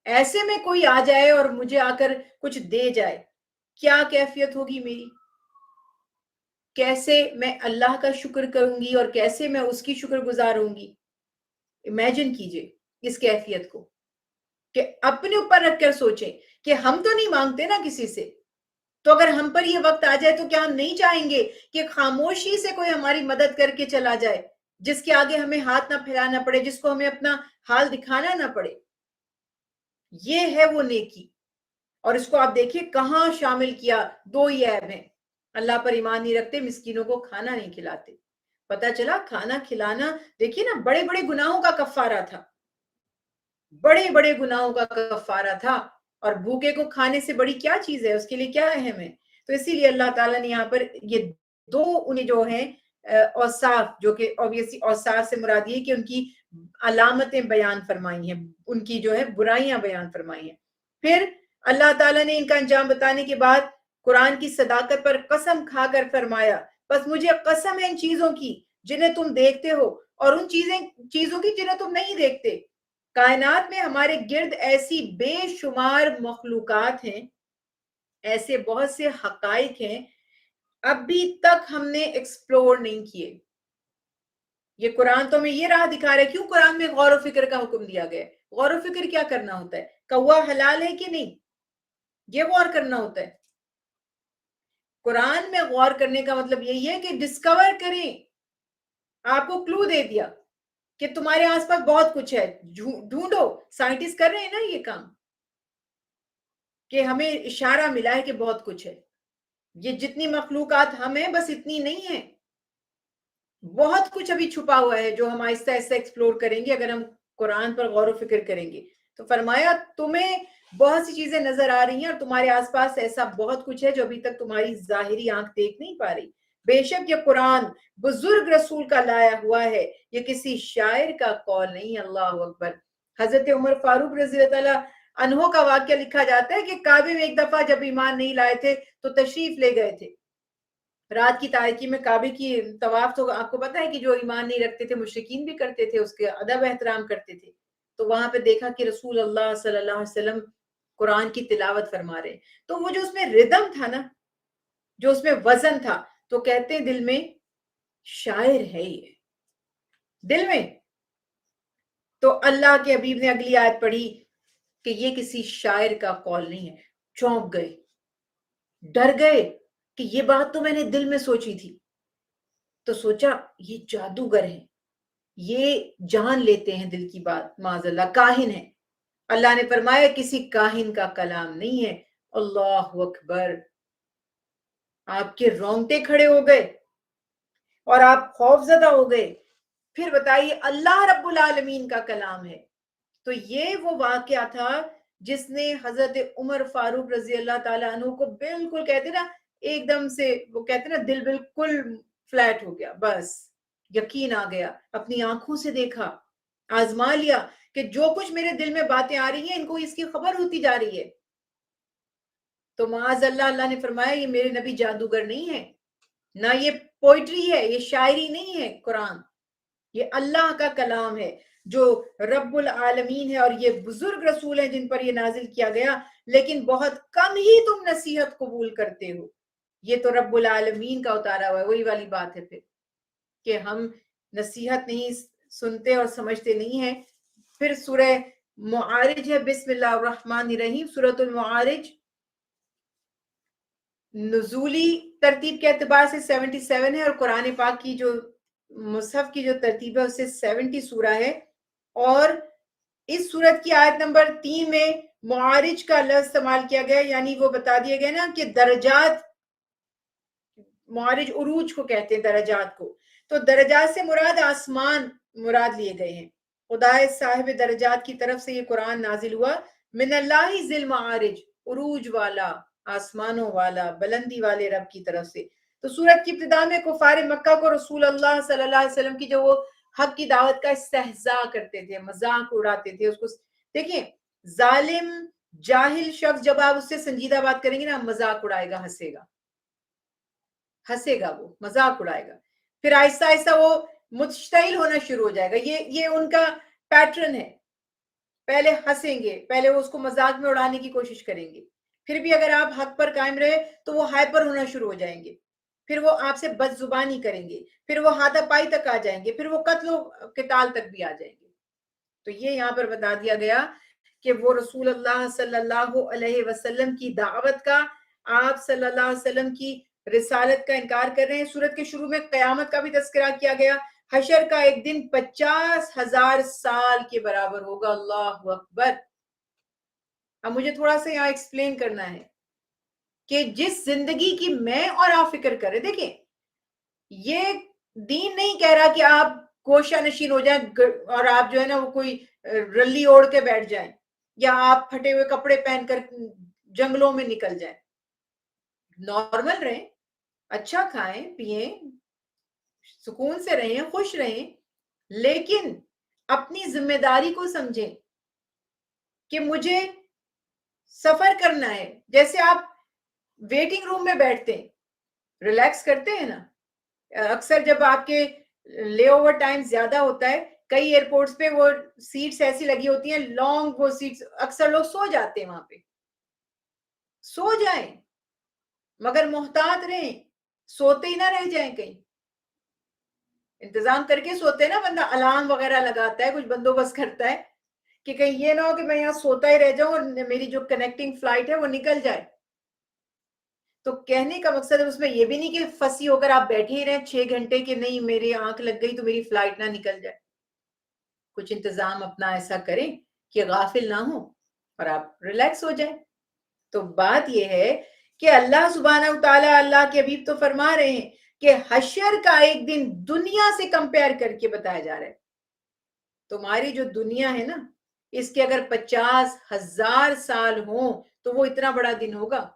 ایسے میں کوئی آ جائے اور مجھے آ کر کچھ دے جائے، کیا کیفیت ہوگی میری؟ کیسے میں اللہ کا شکر کروں گی اور کیسے میں اس کی شکر گزار ہوں گی؟ امیجن کیجئے اس کیفیت کو، کہ اپنے اوپر رکھ کر سوچیں کہ ہم تو نہیں مانگتے نا کسی سے. تو اگر ہم پر یہ وقت آ جائے تو کیا ہم نہیں چاہیں گے کہ خاموشی سے کوئی ہماری مدد کر کے چلا جائے، جس کے آگے ہمیں ہاتھ نہ پھیلانا پڑے، جس کو ہمیں اپنا حال دکھانا نہ پڑے. یہ ہے وہ نیکی. اور اس کو آپ دیکھیں کہاں شامل کیا. 2 ہی عیب ہیں: اللہ پر ایمان نہیں رکھتے، مسکینوں کو کھانا نہیں کھلاتے. پتا چلا کھانا کھلانا، دیکھیے نا، بڑے بڑے گناہوں کا کفارہ تھا، بڑے بڑے گناہوں کا کفارہ تھا. اور بھوکے کو کھانے سے بڑی کیا چیز ہے، اس کے لیے کیا اہم ہے. تو اسی لیے اللہ تعالیٰ نے یہاں پر یہ 2 انہیں جو ہیں اوصاف، جو کہ obviously اوصاف سے مراد یہ کہ ان کی علامتیں بیان فرمائی ہیں، ان کی جو ہے برائیاں بیان فرمائی ہیں. پھر اللہ تعالیٰ نے ان کا انجام بتانے کے بعد قرآن کی صداقت پر قسم کھا کر فرمایا، بس مجھے قسم ہے ان چیزوں کی جنہیں تم دیکھتے ہو اور ان چیزوں کی جنہیں تم نہیں دیکھتے. کائنات میں ہمارے گرد ایسی بے شمار مخلوقات ہیں، ایسے بہت سے حقائق ہیں، ابھی تک ہم نے ایکسپلور نہیں کیے. یہ قرآن تو ہمیں یہ راہ دکھا رہا ہے. کیوں قرآن میں غور و فکر کا حکم دیا گیا ہے؟ غور و فکر کیا کرنا ہوتا ہے؟ کوا حلال ہے کہ نہیں، یہ غور کرنا ہوتا ہے. قرآن میں غور کرنے کا مطلب یہی ہے کہ ڈسکور کریں. آپ کو کلو دے دیا کہ تمہارے آس پاس بہت کچھ ہے، ڈھونڈو. سائنٹسٹ کر رہے ہیں نا یہ کام، کہ ہمیں اشارہ ملا ہے کہ بہت کچھ ہے. یہ جتنی مخلوقات ہم ہیں بس اتنی نہیں ہیں، بہت کچھ ابھی چھپا ہوا ہے جو ہم آہستہ آہستہ ایکسپلور کریں گے اگر ہم قرآن پر غور و فکر کریں گے. تو فرمایا تمہیں بہت سی چیزیں نظر آ رہی ہیں اور تمہارے آس پاس ایسا بہت کچھ ہے جو ابھی تک تمہاری ظاہری آنکھ دیکھ نہیں پا رہی. بے شک یہ قرآن بزرگ رسول کا لایا ہوا ہے، یہ کسی شاعر کا قول نہیں. اللہ اکبر. حضرت عمر فاروق رضی اللہ تعالیٰ عنہ کا واقعہ لکھا جاتا ہے کہ کعبے میں ایک دفعہ جب ایمان نہیں لائے تھے تو تشریف لے گئے تھے. رات کی تاریکی میں کعبے کی طواف تو آپ کو پتا ہے کہ جو ایمان نہیں رکھتے تھے مشرکین بھی کرتے تھے، اس کے ادب احترام کرتے تھے. تو وہاں پہ دیکھا کہ رسول اللہ صلی اللہ علیہ وسلم قرآن کی تلاوت فرما رہے. تو وہ جو اس میں ردم تھا نا، جو اس میں وزن تھا، تو کہتے ہیں دل میں شاعر ہے یہ، دل میں. تو اللہ کے حبیب نے اگلی آیت پڑھی کہ یہ کسی شاعر کا قول نہیں ہے. چونک گئے، ڈر گئے کہ یہ بات تو میں نے دل میں سوچی تھی. تو سوچا یہ جادوگر ہیں، یہ جان لیتے ہیں دل کی بات، معاذ اللہ کاہن ہے. اللہ نے فرمایا کسی کاہن کا کلام نہیں ہے. اللہ اکبر. آپ کے رونگٹے کھڑے ہو گئے اور آپ خوف زدہ ہو گئے. پھر بتائیے اللہ رب العالمین کا کلام ہے. تو یہ وہ واقعہ تھا جس نے حضرت عمر فاروق رضی اللہ تعالیٰ عنہ کو بالکل کہتے نا ایک دم سے، وہ کہتے نا دل بالکل فلیٹ ہو گیا. بس یقین آ گیا، اپنی آنکھوں سے دیکھا، آزما لیا کہ جو کچھ میرے دل میں باتیں آ رہی ہیں ان کو اس کی خبر ہوتی جا رہی ہے. تو معاذ اللہ، اللہ نے فرمایا یہ میرے نبی جادوگر نہیں ہے، نہ یہ پوئٹری ہے، یہ شاعری نہیں ہے. قرآن یہ اللہ کا کلام ہے جو رب العالمین ہے، اور یہ بزرگ رسول ہیں جن پر یہ نازل کیا گیا. لیکن بہت کم ہی تم نصیحت قبول کرتے ہو. یہ تو رب العالمین کا اتارا ہوا ہے. وہی والی بات ہے پھر کہ ہم نصیحت نہیں سنتے اور سمجھتے نہیں ہیں. پھر سورہ معارج ہے، بسم اللہ الرحمن الرحیم. سورۃ المعارج نزولی ترتیب کے اعتبار سے 77 ہے، اور قرآن پاک کی جو مصحف کی جو ترتیب ہے اس سے 70 سورہ ہے. اور اس سورت کی آیت نمبر 3 میں معارج کا لفظ استعمال کیا گیا، یعنی وہ بتا دیا گیا نا کہ درجات، معارج عروج کو کہتے ہیں درجات کو. تو درجات سے مراد آسمان مراد لیے گئے ہیں. خدا صاحب درجات کی طرف سے یہ قرآن نازل ہوا. من اللہ ذی المعارج، عروج والا، آسمانوں والا، بلندی والے رب کی طرف سے. تو سورت کی ابتدا میں کفار مکہ کو رسول اللہ صلی اللہ علیہ وسلم کی جو وہ حق کی دعوت کا استہزاء کرتے تھے، مذاق اڑاتے تھے اس کو. دیکھیں ظالم جاہل شخص جب آپ اس سے سنجیدہ بات کریں گے نا، مذاق اڑائے گا، ہنسے گا، ہنسے گا، وہ مذاق اڑائے گا. پھر آہستہ آہستہ وہ مشتعل ہونا شروع ہو جائے گا. یہ ان کا پیٹرن ہے. پہلے ہنسیں گے، پہلے وہ اس کو مذاق میں اڑانے کی کوشش کریں گے. پھر بھی اگر آپ حق پر قائم رہے تو وہ ہائپر ہونا شروع ہو جائیں گے. پھر وہ آپ سے بد زبانی کریں گے، پھر وہ ہاتھا پائی تک آ جائیں گے، پھر وہ قتل و قتال تک بھی آ جائیں گے. تو یہ یہاں پر بتا دیا گیا کہ وہ رسول اللہ صلی اللہ علیہ وسلم کی دعوت کا، آپ صلی اللہ علیہ وسلم کی رسالت کا انکار کر رہے ہیں. سورت کے شروع میں قیامت کا بھی تذکرہ کیا گیا. حشر کا ایک دن 50,000 سال کے برابر ہوگا. اللہ اکبر. اب مجھے تھوڑا سا یہاں ایکسپلین کرنا ہے کہ جس زندگی کی میں اور آپ فکر کریں، دیکھیں یہ دین نہیں کہہ رہا کہ آپ گوشہ نشین ہو جائیں اور آپ جو ہے نا وہ کوئی رلی اوڑھ کے بیٹھ جائیں، یا آپ پھٹے ہوئے کپڑے پہن کر جنگلوں میں نکل جائیں. نارمل رہیں، اچھا کھائیں پیئیں، سکون سے رہیں، خوش رہیں، لیکن اپنی ذمہ داری کو سمجھیں کہ مجھے سفر کرنا ہے. جیسے آپ ویٹنگ روم میں بیٹھتے ہیں، ریلیکس کرتے ہیں نا. اکثر جب آپ کے لے اوور ٹائم زیادہ ہوتا ہے، کئی ایئرپورٹس پہ وہ سیٹس ایسی لگی ہوتی ہیں لانگ، وہ سیٹس اکثر لوگ سو جاتے ہیں وہاں پہ. سو جائیں مگر محتاط رہیں، سوتے ہی نہ رہ جائیں. کہیں انتظام کر کے سوتے ہیں نا، بندہ الارم وغیرہ لگاتا ہے، کچھ بندوبست کرتا ہے کہ کہیں یہ نہ ہو کہ میں یہاں سوتا ہی رہ جاؤں اور میری جو کنیکٹنگ فلائٹ ہے وہ نکل جائے. تو کہنے کا مقصد ہے اس میں یہ بھی نہیں کہ پھنسی ہو کر آپ بیٹھے ہی رہیں 6 گھنٹے کہ نہیں میری آنکھ لگ گئی تو میری فلائٹ نہ نکل جائے. کچھ انتظام اپنا ایسا کریں کہ غافل نہ ہو اور آپ ریلیکس ہو جائیں. تو بات یہ ہے کہ اللہ سبحانہ وتعالی، اللہ کے حبیب تو فرما رہے ہیں کہ حشر کا ایک دن دنیا سے کمپیئر کر کے بتایا جا رہا ہے. تمہاری جو دنیا ہے نا، اس کے اگر 50,000 سال ہوں تو وہ اتنا بڑا دن ہوگا،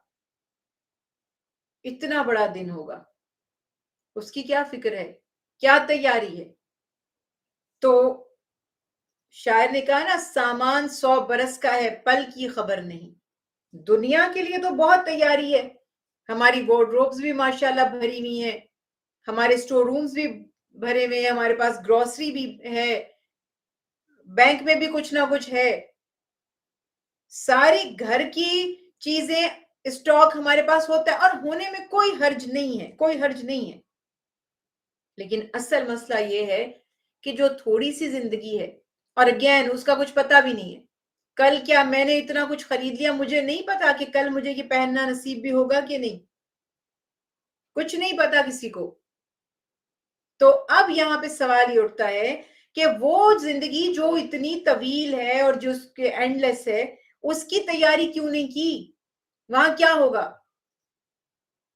اتنا بڑا دن ہوگا. اس کی کیا فکر ہے، کیا تیاری ہے. تو شاعر نے کہا نا سامان 100 برس کا ہے، پل کی خبر نہیں. دنیا کے لیے تو بہت تیاری ہے. ہماری وارڈروبز بھی ماشاءاللہ بھری ہوئی ہیں, ہمارے اسٹور رومز بھی بھرے ہوئے ہیں, ہمارے پاس گروسری بھی ہے, بینک میں بھی کچھ نہ کچھ ہے, ساری گھر کی چیزیں اسٹاک ہمارے پاس ہوتا ہے, اور ہونے میں کوئی حرج نہیں ہے, کوئی حرج نہیں ہے. لیکن اصل مسئلہ یہ ہے کہ جو تھوڑی سی زندگی ہے, اور اگین اس کا کچھ پتہ بھی نہیں ہے, کل کیا میں نے اتنا کچھ خرید لیا, مجھے نہیں پتا کہ کل مجھے یہ پہننا نصیب بھی ہوگا کہ نہیں, کچھ نہیں پتا کسی کو. تو اب یہاں پہ سوال یہ اٹھتا ہے کہ وہ زندگی جو اتنی طویل ہے اور جو اس کے اینڈ لیس ہے, اس کی تیاری کیوں نہیں کی؟ وہاں کیا ہوگا؟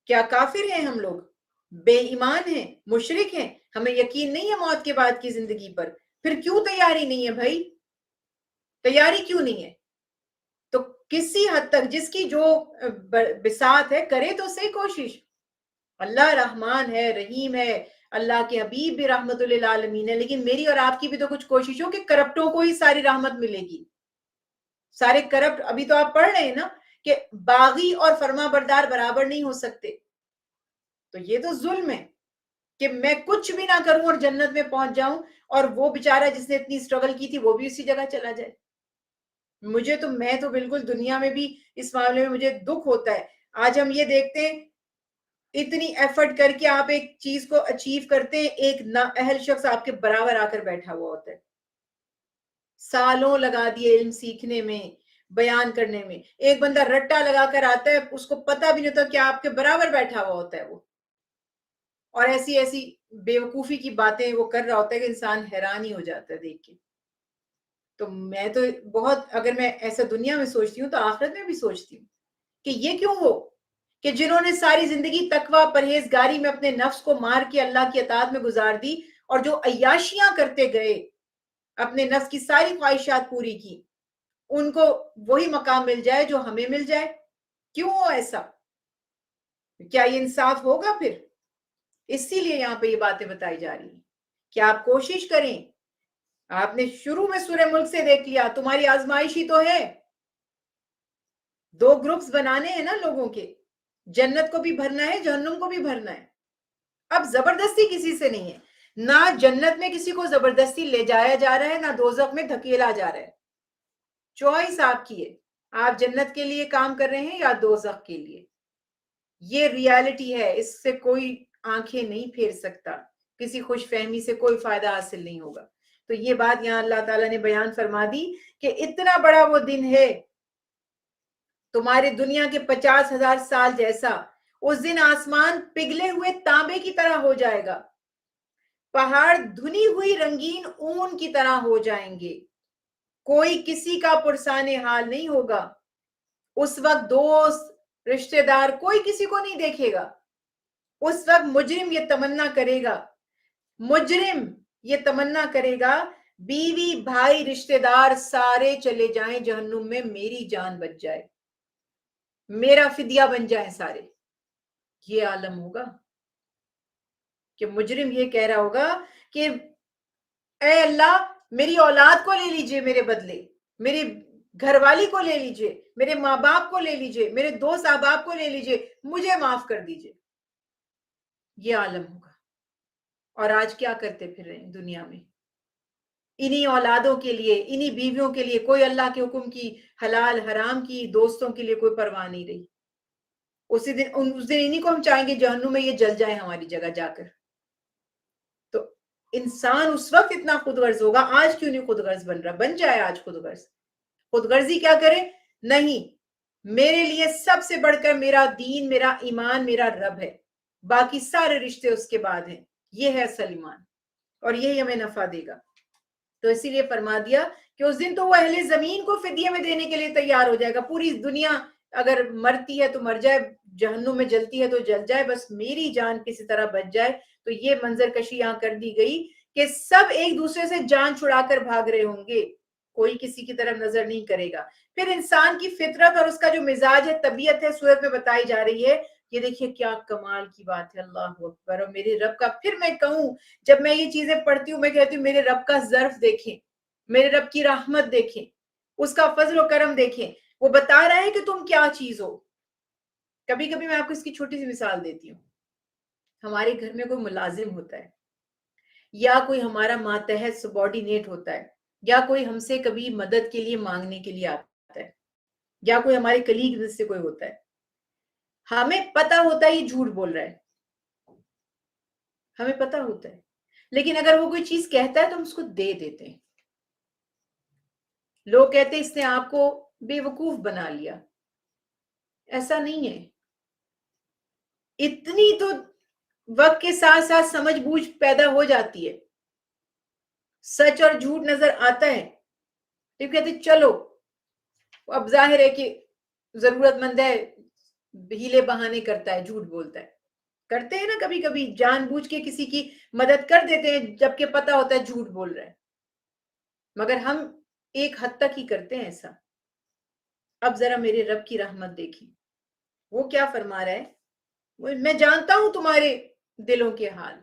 کیا کافر ہیں ہم لوگ؟ بے ایمان ہیں, مشرک ہیں, ہمیں یقین نہیں ہے موت کے بعد کی زندگی پر, پھر کیوں تیاری نہیں ہے بھائی؟ تیاری کیوں نہیں ہے؟ تو کسی حد تک جس کی جو بساط ہے کرے تو صحیح کوشش. اللہ رحمان ہے, رحیم ہے, اللہ کے حبیب بھی رحمت للعالمین ہے, لیکن میری اور آپ کی بھی تو کچھ کوشش ہو کہ کرپٹوں کو ہی ساری رحمت ملے گی. سارے کرپٹ, ابھی تو آپ پڑھ رہے ہیں نا کہ باغی اور فرما بردار برابر نہیں ہو سکتے. تو یہ تو ظلم ہے کہ میں کچھ بھی نہ کروں اور جنت میں پہنچ جاؤں, اور وہ بیچارہ جس نے اتنی اسٹرگل کی تھی وہ بھی اسی جگہ چلا جائے. میں تو بالکل دنیا میں بھی اس معاملے میں مجھے دکھ ہوتا ہے. آج ہم یہ دیکھتے ہیں اتنی ایفرٹ کر کے آپ ایک چیز کو اچیو کرتے ہیں, ایک نااہل شخص آپ کے برابر آ کر بیٹھا ہوا ہوتا ہے, سالوں لگا دیے علم سیکھنے میں, بیان کرنے میں. ایک بندہ رٹا لگا کر آتا ہے, اس کو پتہ بھی نہیں ہوتا کہ آپ کے برابر بیٹھا ہوا ہوتا ہے وہ, اور ایسی ایسی بیوقوفی کی باتیں وہ کر رہا ہوتا ہے کہ انسان حیران ہی ہو جاتا ہے دیکھ کے. تو میں تو بہت, اگر میں ایسا دنیا میں سوچتی ہوں تو آخرت میں بھی سوچتی ہوں کہ یہ کیوں ہو کہ جنہوں نے ساری زندگی تقوی پرہیزگاری میں اپنے نفس کو مار کے اللہ کی اطاعت میں گزار دی, اور جو عیاشیاں کرتے گئے, اپنے نفس کی ساری خواہشات پوری کی, ان کو وہی مقام مل جائے جو ہمیں مل جائے. کیوں ہو ایسا؟ کیا یہ انصاف ہوگا پھر؟ اسی لیے یہاں پہ یہ باتیں بتائی جا رہی ہیں کہ آپ کوشش کریں. آپ نے شروع میں سورہ ملک سے دیکھ لیا, تمہاری آزمائش ہی تو ہے. 2 گروپس بنانے ہیں نا لوگوں کے, جنت کو بھی بھرنا ہے, جہنم کو بھی بھرنا ہے. اب زبردستی کسی سے نہیں ہے, نہ جنت میں کسی کو زبردستی لے جایا جا رہا ہے, نہ دوزخ میں دھکیلا جا رہا ہے. چوائس آپ کی ہے, آپ جنت کے لیے کام کر رہے ہیں یا دوزخ کے لیے. یہ ریالٹی ہے, اس سے کوئی آنکھیں نہیں پھیر سکتا, کسی خوش فہمی سے کوئی فائدہ حاصل نہیں ہوگا. تو یہ بات یہاں اللہ تعالیٰ نے بیان فرما دی کہ اتنا بڑا وہ دن ہے, تمہارے دنیا کے 50,000 سال جیسا. اس دن آسمان پگھلے ہوئے تانبے کی طرح ہو جائے گا, پہاڑ دھنی ہوئی رنگین اون کی طرح ہو جائیں گے, کوئی کسی کا پرسان حال نہیں ہوگا. اس وقت دوست رشتہ دار کوئی کسی کو نہیں دیکھے گا. اس وقت مجرم یہ تمنا کرے گا, بیوی بھائی رشتہ دار سارے چلے جائیں جہنم میں, میری جان بچ جائے, میرا فدیہ بن جائیں سارے. یہ عالم ہوگا کہ مجرم یہ کہہ رہا ہوگا کہ اے اللہ میری اولاد کو لے لیجئے میرے بدلے, میری گھر والی کو لے لیجئے, میرے ماں باپ کو لے لیجئے, میرے دوست احباب کو لے لیجئے, مجھے معاف کر دیجئے. یہ عالم ہوگا. اور آج کیا کرتے پھر رہے ہیں دنیا میں؟ انہی اولادوں کے لیے, انہی بیویوں کے لیے کوئی اللہ کے حکم کی, حلال حرام کی, دوستوں کے لیے کوئی پرواہ نہیں رہی. اس دن انہی کو ہم چاہیں گے جہنم میں یہ جل جائے ہماری جگہ جا کر. تو انسان اس وقت اتنا خود غرض ہوگا, آج کیوں نہیں خود غرض بن رہا؟ بن جائے آج خود غرض. خود غرضی کیا کرے؟ نہیں, میرے لیے سب سے بڑھ کر میرا دین, میرا ایمان, میرا رب ہے, باقی سارے رشتے اس کے بعد ہیں. یہ ہے اصل ایمان, اور یہی ہمیں نفع دے گا. تو اسی لیے فرما دیا کہ اس دن تو وہ اہل زمین کو فدیے میں دینے کے لیے تیار ہو جائے گا. پوری دنیا اگر مرتی ہے تو مر جائے, جہنم میں جلتی ہے تو جل جائے, بس میری جان کسی طرح بچ جائے. تو یہ منظر کشی یہاں کر دی گئی کہ سب ایک دوسرے سے جان چھڑا کر بھاگ رہے ہوں گے, کوئی کسی کی طرف نظر نہیں کرے گا. پھر انسان کی فطرت اور اس کا جو مزاج ہے, طبیعت ہے, صورت میں بتائی جا رہی ہے. یہ دیکھیے کیا کمال کی بات ہے, اللہ اکبر. اور میرے رب کا, پھر میں کہوں, جب میں یہ چیزیں پڑھتی ہوں میں کہتی ہوں میرے رب کا ظرف دیکھیں, میرے رب کی رحمت دیکھیں, اس کا فضل و کرم دیکھیں. وہ بتا رہا ہے کہ تم کیا چیز ہو, کبھی کبھی میں آپ کو اس کی چھوٹی سی مثال دیتی ہوں. ہمارے گھر میں کوئی ملازم ہوتا ہے یا کوئی ہمارا ماتحت سبارڈینیٹ ہوتا ہے یا کوئی ہم سے کبھی مدد کے لیے مانگنے کے لیے آتا ہے یا کوئی ہمارے کلیگ سے کوئی ہوتا ہے. ہمیں پتا ہوتا ہے یہ جھوٹ بول رہا ہے, ہمیں پتا ہوتا ہے, لیکن اگر وہ کوئی چیز کہتا ہے تو ہم اس کو دے دیتے ہیں. لوگ کہتے ہیں اس نے آپ کو بے وقوف بنا لیا. ایسا نہیں ہے. اتنی تو وقت کے ساتھ ساتھ سمجھ بوجھ پیدا ہو جاتی ہے, سچ اور جھوٹ نظر آتا ہے. تو کہتے چلو اب ظاہر ہے کہ ضرورت مند ہے, ہیلے بہانے کرتا ہے, جھوٹ بولتا ہے. کرتے ہیں نا کبھی کبھی جان بوجھ کے کسی کی مدد کر دیتے ہیں جبکہ پتا ہوتا ہے جھوٹ بول رہا ہے, مگر ہم ایک حد تک ہی کرتے ہیں ایسا. اب ذرا میرے رب کی رحمت دیکھیں, وہ کیا فرما رہا ہے. میں جانتا ہوں تمہارے دلوں کے حال,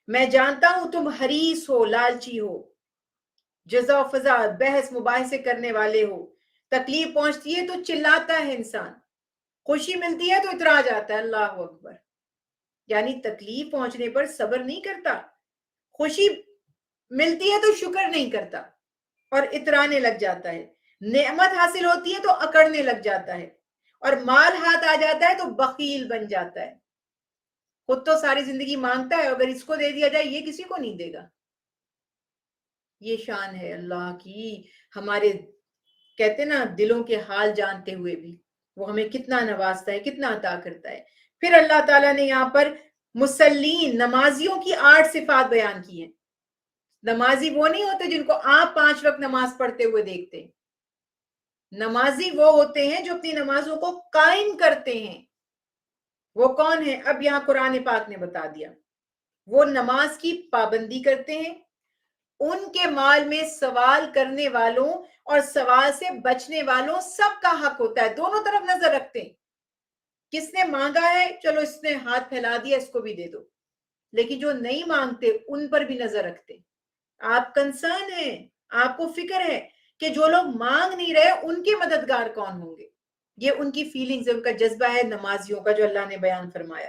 میں جانتا ہوں تم حریص ہو, لالچی ہو, جزا و فضا بحث مباحثے کرنے والے ہو. تکلیف پہنچتی ہے تو چلاتا ہے انسان, خوشی ملتی ہے تو اترا جاتا ہے. اللہ اکبر. یعنی تکلیف پہنچنے پر صبر نہیں کرتا, خوشی ملتی ہے تو شکر نہیں کرتا اور اترانے لگ جاتا ہے. نعمت حاصل ہوتی ہے تو اکڑنے لگ جاتا ہے, اور مال ہاتھ آ جاتا ہے تو بخیل بن جاتا ہے. خود تو ساری زندگی مانگتا ہے, اگر اس کو دے دیا جائے یہ کسی کو نہیں دے گا. یہ شان ہے اللہ کی. ہمارے کہتے نا دلوں کے حال جانتے ہوئے بھی وہ ہمیں کتنا نوازتا ہے, کتنا عطا کرتا ہے. پھر اللہ تعالیٰ نے یہاں پر مسلین نمازیوں کی 8 صفات بیان کی ہیں. نمازی وہ نہیں ہوتے جن کو آپ 5 وقت نماز پڑھتے ہوئے دیکھتے ہیں. نمازی وہ ہوتے ہیں جو اپنی نمازوں کو قائم کرتے ہیں. وہ کون ہے؟ اب یہاں قرآن پاک نے بتا دیا. وہ نماز کی پابندی کرتے ہیں, ان کے مال میں سوال کرنے والوں اور سوال سے بچنے والوں سب کا حق ہوتا ہے. دونوں طرف نظر رکھتے ہیں. کس نے مانگا ہے چلو اس نے ہاتھ پھیلا دیا, اس کو بھی دے دو, لیکن جو نہیں مانگتے ان پر بھی نظر رکھتے. آپ کنسرن ہیں, آپ کو فکر ہے کہ جو لوگ مانگ نہیں رہے ان کے مددگار کون ہوں گے. یہ ان کی فیلنگز ہے, ان کا جذبہ ہے نمازیوں کا جو اللہ نے بیان فرمایا.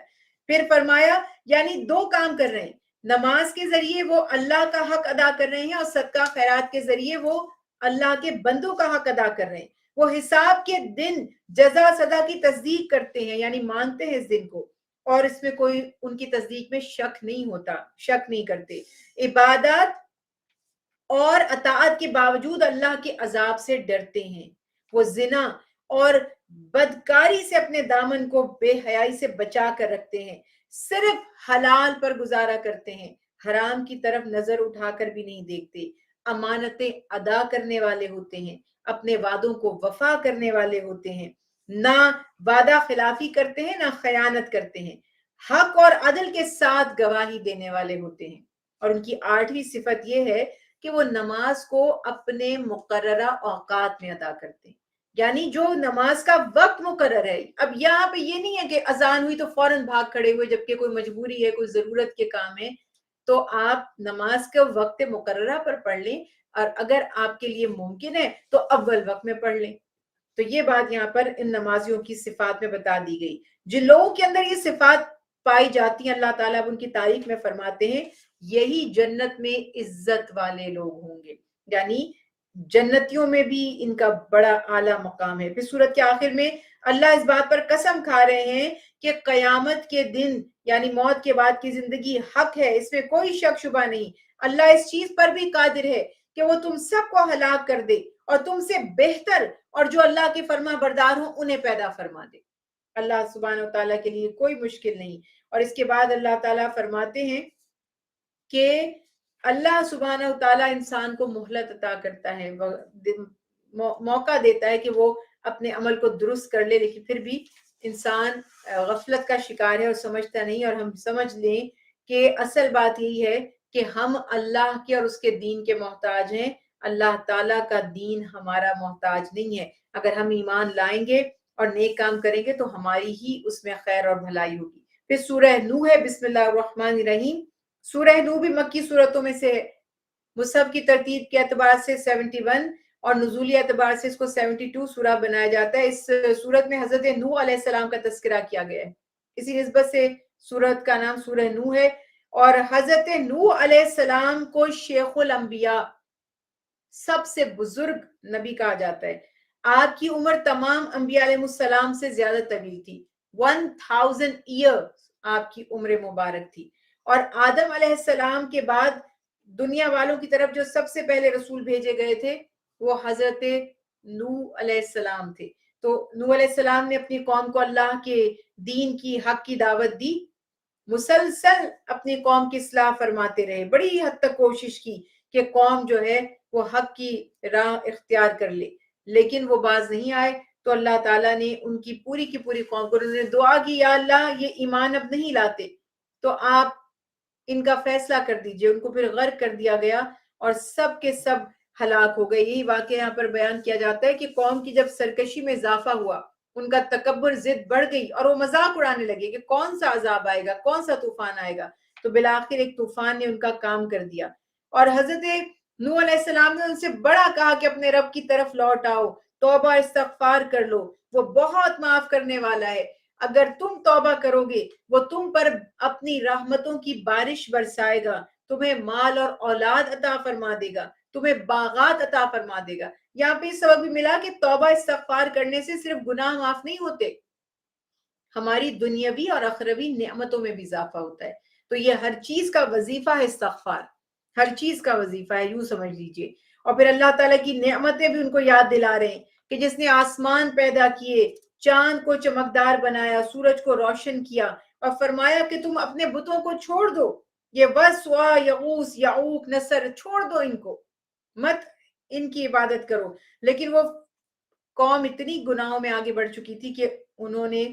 پھر فرمایا یعنی 2 کام کر رہے ہیں. نماز کے ذریعے وہ اللہ کا حق ادا کر رہے ہیں اور صدقہ خیرات کے ذریعے وہ اللہ کے بندوں کا حق ادا کر رہے ہیں. وہ حساب کے دن جزا سزا کی تصدیق کرتے ہیں, یعنی مانتے ہیں اس دن کو, اور اس میں کوئی ان کی تصدیق میں شک نہیں ہوتا, شک نہیں کرتے. عبادت اور اطاعت کے باوجود اللہ کے عذاب سے ڈرتے ہیں. وہ زنا اور بدکاری سے اپنے دامن کو بے حیائی سے بچا کر رکھتے ہیں. صرف حلال پر گزارا کرتے ہیں, حرام کی طرف نظر اٹھا کر بھی نہیں دیکھتے. امانتیں ادا کرنے والے ہوتے ہیں, اپنے وعدوں کو وفا کرنے والے ہوتے ہیں, نہ وعدہ خلافی کرتے ہیں نہ خیانت کرتے ہیں, حق اور عدل کے ساتھ گواہی دینے والے ہوتے ہیں. اور ان کی 8ویں صفت یہ ہے کہ وہ نماز کو اپنے مقررہ اوقات میں ادا کرتے ہیں. یعنی جو نماز کا وقت مقرر ہے. اب یہاں پہ یہ نہیں ہے کہ اذان ہوئی تو فوراً بھاگ کھڑے ہوئے, جبکہ کوئی مجبوری ہے, کوئی ضرورت کے کام ہے, تو آپ نماز کے وقت مقررہ پر پڑھ لیں, اور اگر آپ کے لیے ممکن ہے تو اول وقت میں پڑھ لیں. تو یہ بات یہاں پر ان نمازیوں کی صفات میں بتا دی گئی. جن لوگوں کے اندر یہ صفات پائی جاتی ہیں اللہ تعالیٰ ان کی تعریف میں فرماتے ہیں یہی جنت میں عزت والے لوگ ہوں گے. یعنی جنتیوں میں بھی ان کا بڑا اعلیٰ مقام ہے. پھر سورت کے آخر میں اللہ اس بات پر قسم کھا رہے ہیں کہ قیامت کے دن یعنی موت کے بعد کی زندگی حق ہے, اس میں کوئی شک شبہ نہیں. اللہ اس چیز پر بھی قادر ہے کہ وہ تم سب کو ہلاک کر دے اور تم سے بہتر اور جو اللہ کے فرما بردار ہوں انہیں پیدا فرما دے. اللہ سبحانہ وتعالیٰ کے لیے کوئی مشکل نہیں. اور اس کے بعد اللہ تعالیٰ فرماتے ہیں کہ اللہ سبحانہ وتعالیٰ انسان کو مہلت عطا کرتا ہے, موقع دیتا ہے کہ وہ اپنے عمل کو درست کر لے, لیکن پھر بھی انسان غفلت کا شکار ہے اور سمجھتا نہیں. اور ہم سمجھ لیں کہ اصل بات یہی ہے کہ ہم اللہ کے اور اس کے دین کے محتاج ہیں, اللہ تعالیٰ کا دین ہمارا محتاج نہیں ہے. اگر ہم ایمان لائیں گے اور نیک کام کریں گے تو ہماری ہی اس میں خیر اور بھلائی ہوگی. پھر سورہ نوح ہے, بسم اللہ الرحمن الرحیم. سورہ نوح بھی مکی صورتوں میں سے, مصحف کی ترتیب کے اعتبار سے 71, اور نزولی اعتبار سے اس کو 72 سورہ بنایا جاتا ہے۔ اس سورت میں حضرت نوح علیہ السلام کا تذکرہ کیا گیا ہے، اسی نسبت سے سورت کا نام سورہ نوح ہے۔ اور حضرت نوح علیہ السلام کو شیخ الانبیاء، سب سے بزرگ نبی کہا جاتا ہے۔ آپ کی عمر تمام انبیاء علیہ السلام سے زیادہ طویل تھی، 1000 ایئر آپ کی عمر مبارک تھی۔ اور آدم علیہ السلام کے بعد دنیا والوں کی طرف جو سب سے پہلے رسول بھیجے گئے تھے وہ حضرت نوح علیہ السلام تھے۔ تو نوح علیہ السلام نے اپنی قوم کو اللہ کے دین کی، حق کی دعوت دی، مسلسل اپنی قوم کی اصلاح فرماتے رہے، بڑی حد تک کوشش کی کہ قوم جو ہے وہ حق کی راہ اختیار کر لے، لیکن وہ باز نہیں آئے۔ تو اللہ تعالیٰ نے ان کی پوری قوم کو، انہوں نے دعا کی، یا اللہ یہ ایمان اب نہیں لاتے تو آپ ان کا فیصلہ کر دیجئے۔ ان کو پھر غرق کر دیا گیا اور سب کے سب ہلاک ہو گئے۔ یہی واقعہ یہاں پر بیان کیا جاتا ہے کہ قوم کی جب سرکشی میں اضافہ ہوا، ان کا تکبر، ضد بڑھ گئی اور وہ مذاق اڑانے لگے کہ کون سا عذاب آئے گا، کون سا طوفان آئے گا، تو بالآخر ایک طوفان نے ان کا کام کر دیا۔ اور حضرت نوح علیہ السلام نے ان سے بڑا کہا کہ اپنے رب کی طرف لوٹ آؤ، توبہ استغفار کر لو، وہ بہت معاف کرنے والا ہے۔ اگر تم توبہ کرو گے وہ تم پر اپنی رحمتوں کی بارش برسائے گا، تمہیں مال اور اولاد عطا فرما دے گا، تمہیں باغات عطا فرما دے گا۔ یہاں پہ اس سبق بھی ملا کہ توبہ استغفار کرنے سے صرف گناہ معاف نہیں ہوتے، ہماری دنیاوی اور اخروی نعمتوں میں بھی اضافہ ہوتا ہے۔ تو یہ ہر چیز کا وظیفہ ہے استغفار، ہر چیز کا وظیفہ ہے، یوں سمجھ لیجئے۔ اور پھر اللہ تعالیٰ کی نعمتیں بھی ان کو یاد دلا رہے ہیں کہ جس نے آسمان پیدا کیے، چاند کو چمکدار بنایا، سورج کو روشن کیا، اور فرمایا کہ تم اپنے بتوں کو چھوڑ دو، یہ وسوا، یغوث، یعوق، نصر، چھوڑ دو ان کو، مت ان کی عبادت کرو۔ لیکن وہ قوم اتنی گناہوں میں آگے بڑھ چکی تھی کہ انہوں نے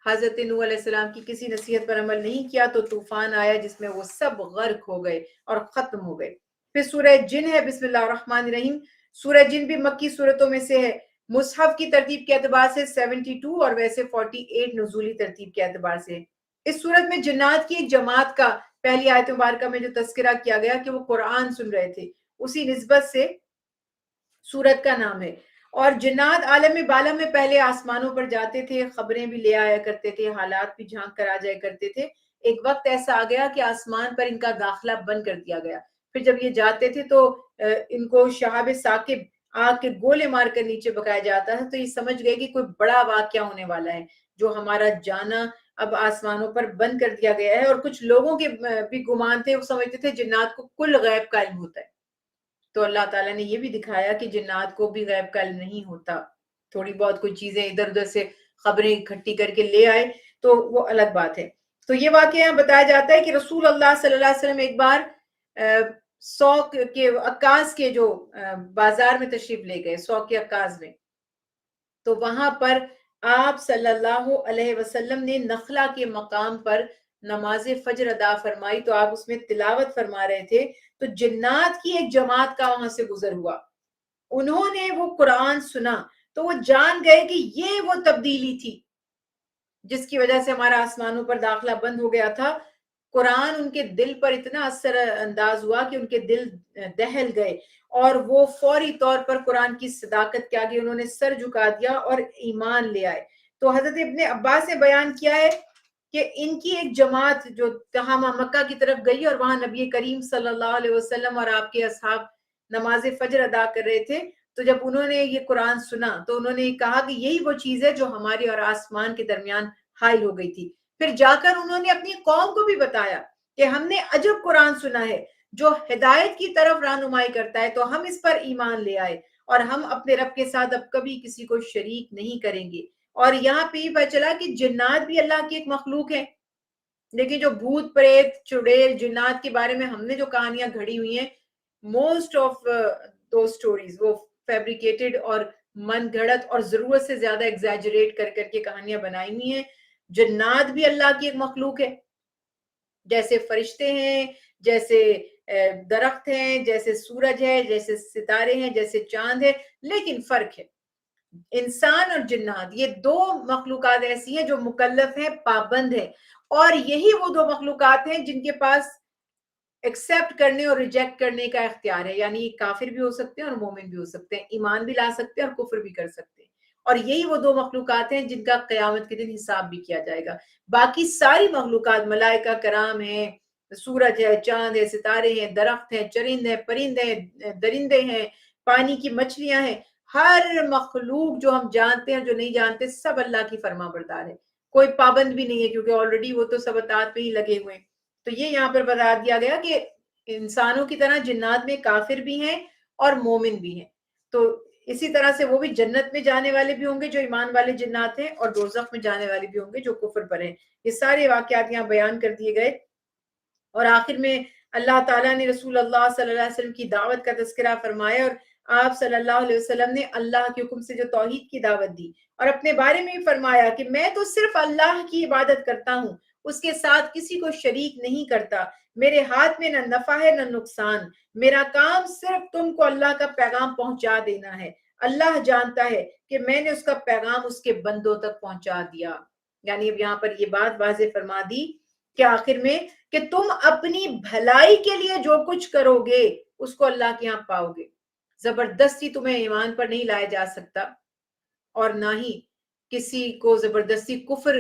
حضرت نوح علیہ السلام کی کسی نصیحت پر عمل نہیں کیا، تو طوفان آیا جس میں وہ سب غرق ہو گئے اور ختم ہو گئے۔ پھر سورہ جن ہے، بسم اللہ الرحمن الرحیم۔ سورہ جن بھی مکی صورتوں میں سے ہے، مصحف کی ترتیب کے اعتبار سے 72 اور ویسے 48 نزولی ترتیب کے اعتبار سے۔ اس صورت میں جنات کی ایک جماعت کا پہلی آیت مبارکہ میں جو تذکرہ کیا گیا کہ وہ قرآن سن رہے تھے، اسی نسبت سے سورت کا نام ہے۔ اور جنات عالم بالا میں پہلے آسمانوں پر جاتے تھے، خبریں بھی لے آیا کرتے تھے، حالات بھی جھانک کر آ جایا کرتے تھے۔ ایک وقت ایسا آ گیا کہ آسمان پر ان کا داخلہ بند کر دیا گیا۔ پھر جب یہ جاتے تھے تو ان کو شہاب ثاقب آگ کے گولے مار کر نیچے بکایا جاتا تھا، تو یہ سمجھ گئے کہ کوئی بڑا واقعہ ہونے والا ہے، جو ہمارا جانا اب آسمانوں پر بند کر دیا گیا ہے۔ اور کچھ لوگوں کے بھی گمان تھے، وہ سمجھتے تھے جنات کو کل غیب کا علم ہوتا ہے، تو اللہ تعالیٰ نے یہ بھی دکھایا کہ جنات کو بھی غیب کا علم نہیں ہوتا، تھوڑی بہت کوئی چیزیں ادھر ادھر سے خبریں اکٹھی کر کے لے آئے تو وہ الگ بات ہے۔ تو یہ واقعہ یہاں بتایا جاتا ہے کہ رسول اللہ صلی اللہ علیہ وسلم ایک بار سوق کے عکاظ کے جو بازار میں تشریف لے گئے، سوق کے عکاظ میں، تو وہاں پر آپ صلی اللہ علیہ وسلم نے نخلا کے مقام پر نماز فجر ادا فرمائی، تو آپ اس میں تلاوت فرما رہے تھے، تو جنات کی ایک جماعت کا وہاں سے گزر ہوا، انہوں نے وہ قرآن سنا، تو وہ جان گئے کہ یہ وہ تبدیلی تھی جس کی وجہ سے ہمارا آسمانوں پر داخلہ بند ہو گیا تھا۔ قرآن ان کے دل پر اتنا اثر انداز ہوا کہ ان کے دل دہل گئے، اور وہ فوری طور پر قرآن کی صداقت کے آگے انہوں نے سر جھکا دیا اور ایمان لے آئے۔ تو حضرت ابن عباس نے بیان کیا ہے کہ ان کی ایک جماعت جو جہاں مکہ کی طرف گئی، اور وہاں نبی کریم صلی اللہ علیہ وسلم اور آپ کے اصحاب نماز فجر ادا کر رہے تھے، تو جب انہوں نے یہ قرآن سنا تو انہوں نے کہا کہ یہی وہ چیز ہے جو ہمارے اور آسمان کے درمیان حائل ہو گئی تھی۔ پھر جا کر انہوں نے اپنی قوم کو بھی بتایا کہ ہم نے عجب قرآن سنا ہے جو ہدایت کی طرف رہنمائی کرتا ہے، تو ہم اس پر ایمان لے آئے، اور ہم اپنے رب کے ساتھ اب کبھی کسی کو شریک نہیں کریں گے۔ اور یہاں پہ یہ پتہ چلا کہ جنات بھی اللہ کی ایک مخلوق ہے، لیکن جو بھوت پریت چڑیل جنات کے بارے میں ہم نے جو کہانیاں گھڑی ہوئی ہیں، موسٹ آف دو سٹوریز وہ فیبریکیٹڈ اور من گھڑت اور ضرورت سے زیادہ ایگزیجریٹ کر کر کے کہانیاں بنائی ہوئی ہیں۔ جنات بھی اللہ کی ایک مخلوق ہے، جیسے فرشتے ہیں، جیسے درخت ہیں، جیسے سورج ہے، جیسے ستارے ہیں، جیسے چاند ہے، لیکن فرق ہے۔ انسان اور جنات یہ دو مخلوقات ایسی ہیں جو مکلف ہیں، پابند ہیں، اور یہی وہ دو مخلوقات ہیں جن کے پاس ایکسیپٹ کرنے اور ریجیکٹ کرنے کا اختیار ہے، یعنی کافر بھی ہو سکتے ہیں اور مومن بھی ہو سکتے ہیں، ایمان بھی لا سکتے ہیں اور کفر بھی کر سکتے ہیں، اور یہی وہ دو مخلوقات ہیں جن کا قیامت کے دن حساب بھی کیا جائے گا۔ باقی ساری مخلوقات، ملائکہ کرام ہیں، سورج ہے، چاند ہے، ستارے ہیں، درخت ہیں، چرند ہیں، پرند ہیں، درندے ہیں، پانی کی مچھلیاں ہیں، ہر مخلوق جو ہم جانتے ہیں جو نہیں جانتے سب اللہ کی فرما بردار ہے، کوئی پابند بھی نہیں ہے، کیونکہ آلریڈی وہ تو سب اطاعت پہ ہی لگے ہوئے ہیں۔ تو یہ یہاں پر بتا دیا گیا کہ انسانوں کی طرح جنات میں کافر بھی ہیں اور مومن بھی ہیں، تو اسی طرح سے وہ بھی جنت میں جانے والے بھی ہوں گے جو ایمان والے جنات ہیں، اور دوزخ میں جانے والے بھی ہوں گے جو کفر پر ہیں۔ یہ سارے واقعات یہاں بیان کر دیے گئے، اور آخر میں اللہ تعالیٰ نے رسول اللہ صلی اللہ علیہ وسلم کی دعوت کا تذکرہ فرمایا، اور آپ صلی اللہ علیہ وسلم نے اللہ کے حکم سے جو توحید کی دعوت دی، اور اپنے بارے میں بھی فرمایا کہ میں تو صرف اللہ کی عبادت کرتا ہوں، اس کے ساتھ کسی کو شریک نہیں کرتا، میرے ہاتھ میں نہ نفع ہے نہ نقصان، میرا کام صرف تم کو اللہ کا پیغام پہنچا دینا ہے، اللہ جانتا ہے کہ میں نے اس کا پیغام اس کے بندوں تک پہنچا دیا۔ یعنی اب یہاں پر یہ بات واضح فرما دی کہ آخر میں کہ تم اپنی بھلائی کے لیے جو کچھ کرو گے اس کو اللہ کے ہاں پاؤ گے، زبردستی تمہیں ایمان پر نہیں لایا جا سکتا، اور نہ ہی کسی کو زبردستی کفر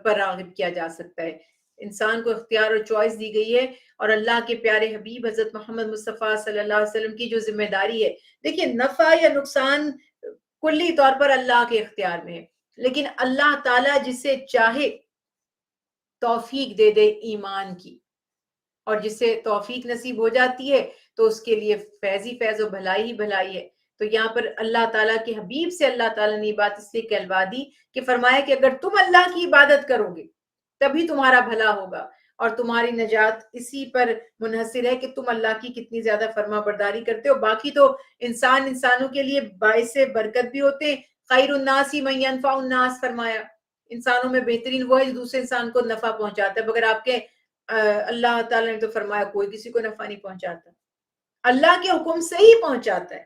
پر راغب کیا جا سکتا ہے۔ انسان کو اختیار اور چوائس دی گئی ہے، اور اللہ کے پیارے حبیب حضرت محمد مصطفیٰ صلی اللہ علیہ وسلم کی جو ذمہ داری ہے، دیکھیے نفع یا نقصان کلی طور پر اللہ کے اختیار میں ہے، لیکن اللہ تعالیٰ جسے چاہے توفیق دے دے ایمان کی، اور جسے توفیق نصیب ہو جاتی ہے تو اس کے لیے فیض ہی فیض و بھلائی ہی بھلائی ہے۔ تو یہاں پر اللہ تعالیٰ کے حبیب سے اللہ تعالیٰ نے یہ بات اس لیے کہلوا دی کہ فرمایا کہ اگر تم اللہ کی عبادت کرو گے تبھی تمہارا بھلا ہوگا، اور تمہاری نجات اسی پر منحصر ہے کہ تم اللہ کی کتنی زیادہ فرما برداری کرتے ہو۔ باقی تو انسانوں کے لیے باعث برکت بھی ہوتے ہیں، خیر الناس من ینفع الناس فرمایا، انسانوں میں بہترین وہ ہے جو دوسرے انسان کو نفع پہنچاتا ہے، مگر آپ کے اللہ تعالیٰ نے تو فرمایا کوئی کسی کو نفع نہیں پہنچاتا، اللہ کے حکم سے ہی پہنچاتا ہے،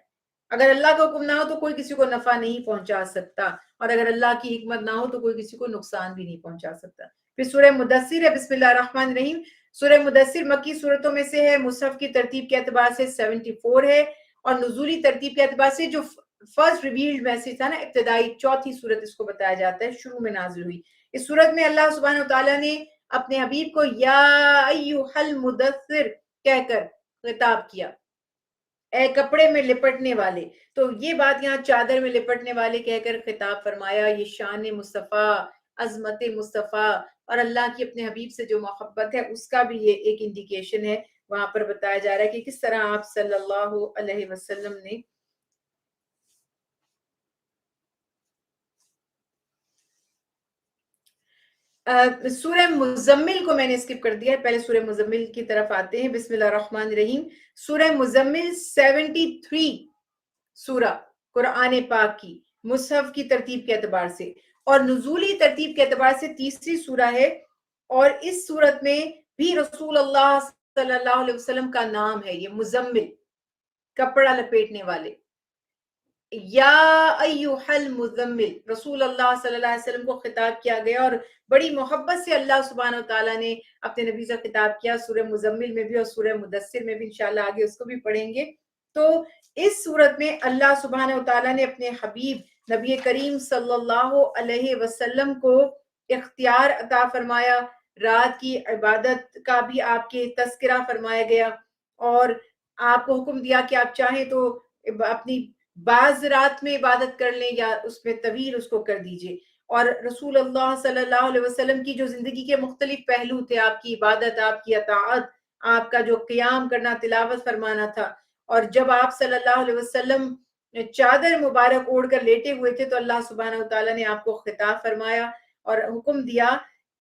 اگر اللہ کا حکم نہ ہو تو کوئی کسی کو نفع نہیں پہنچا سکتا، اور اگر اللہ کی حکمت نہ ہو تو کوئی کسی کو نقصان بھی نہیں پہنچا سکتا۔ پھر سورہ مدثر ہے، بسم اللہ الرحمن الرحیم۔ سورہ مدثر مکی صورتوں میں سے ہے، مصحف کی ترتیب کے اعتبار سے 74 ہے، اور نزولی ترتیب کے اعتبار سے جو فرسٹ ریویلڈ میسج تھا نا، ابتدائی چوتھی صورت اس کو بتایا جاتا ہے، شروع میں نازل ہوئی۔ اس صورت میں اللہ سبحانہ وتعالیٰ نے اپنے حبیب کو یا ایھا المدثر کہہ کر خطاب کیا، اے کپڑے میں لپٹنے والے، تو یہ بات یہاں چادر میں لپٹنے والے کہہ کر خطاب فرمایا۔ یہ شان مصطفیٰ، عظمت مصطفیٰ، اور اللہ کی اپنے حبیب سے جو محبت ہے اس کا بھی یہ ایک انڈیکیشن ہے۔ وہاں پر بتایا جا رہا ہے کہ کس طرح آپ صلی اللہ علیہ وسلم نے سورہ مزمل کو میں نے اسکپ کر دیا ہے، پہلے سورہ مزمل کی طرف آتے ہیں۔ بسم اللہ الرحمن الرحیم۔ سورہ مزمل 73 سورہ قرآن پاک کی مصحف کی ترتیب کے اعتبار سے، اور نزولی ترتیب کے اعتبار سے تیسری سورہ ہے، اور اس سورت میں بھی رسول اللہ صلی اللہ علیہ وسلم کا نام ہے، یہ مزمل، کپڑا لپیٹنے والے، یا ایھا المزمل، رسول اللہ صلی اللہ علیہ وسلم کو خطاب کیا گیا، اور بڑی محبت سے اللہ سبحانہ وتعالیٰ نے اپنے نبی سے خطاب کیا، سورہ مزمل میں بھی اور سورہ مدثر میں بھی، انشاءاللہ آگے اس کو بھی پڑھیں گے۔ تو اس صورت میں اللہ سبحانہ وتعالیٰ نے اپنے حبیب نبی کریم صلی اللہ علیہ وسلم کو اختیار عطا فرمایا، رات کی عبادت کا بھی آپ کے تذکرہ فرمایا گیا، اور آپ کو حکم دیا کہ آپ چاہیں تو اپنی بعض رات میں عبادت کر لیں یا اس میں طویل اس کو کر دیجئے، اور رسول اللہ صلی اللہ علیہ وسلم کی جو زندگی کے مختلف پہلو تھے، آپ کی عبادت، آپ کی اطاعت، آپ کا جو قیام کرنا، تلاوت فرمانا تھا، اور جب آپ صلی اللہ علیہ وسلم چادر مبارک اوڑھ کر لیٹے ہوئے تھے تو اللہ سبحانہ وتعالیٰ نے آپ کو خطاب فرمایا اور حکم دیا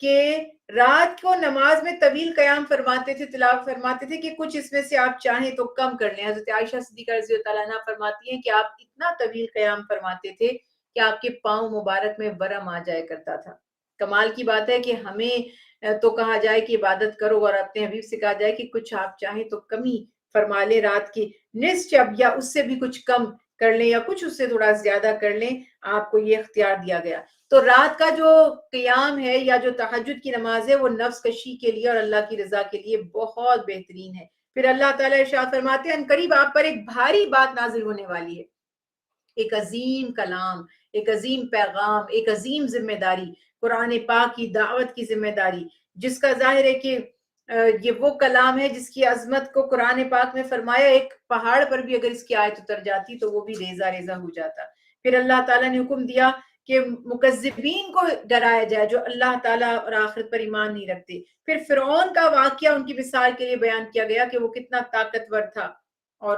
کہ رات کو نماز میں طویل قیام فرماتے تھے، تلاوت فرماتے تھے، کہ کچھ اس میں سے آپ چاہیں تو کم کر لیں۔ حضرت عائشہ صدیقہ رضی اللہ عنہا فرماتی ہیں کہ آپ اتنا طویل قیام فرماتے تھے کہ آپ کے پاؤں مبارک میں ورم آ جایا کرتا تھا۔ کمال کی بات ہے کہ ہمیں تو کہا جائے کہ عبادت کرو، اور اپنے حبیب سے کہا جائے کہ کچھ آپ چاہیں تو کمی فرما لیں، رات کی نصف جب یا اس سے بھی کچھ کم کر لیں یا کچھ اس سے تھوڑا زیادہ کر لیں، آپ کو یہ اختیار دیا گیا۔ تو رات کا جو قیام ہے یا جو تہجد کی نماز ہے وہ نفس کشی کے لیے اور اللہ کی رضا کے لیے بہت بہترین ہے۔ پھر اللہ تعالیٰ ارشاد فرماتے ہیں ان قریب آپ پر ایک بھاری بات نازل ہونے والی ہے، ایک عظیم کلام، ایک عظیم پیغام، ایک عظیم ذمہ داری، قرآن پاک کی دعوت کی ذمہ داری، جس کا ظاہر ہے کہ یہ وہ کلام ہے جس کی عظمت کو قرآن پاک میں فرمایا ایک پہاڑ پر بھی اگر اس کی آیت اتر جاتی تو وہ بھی ریزہ ریزہ ہو جاتا۔ پھر اللہ تعالیٰ نے حکم دیا کہ مکذبین کو ڈرایا جائے جو اللہ تعالیٰ اور آخرت پر ایمان نہیں رکھتے۔ پھر فرعون کا واقعہ ان کی مثال کے لیے بیان کیا گیا کہ وہ کتنا طاقتور تھا، اور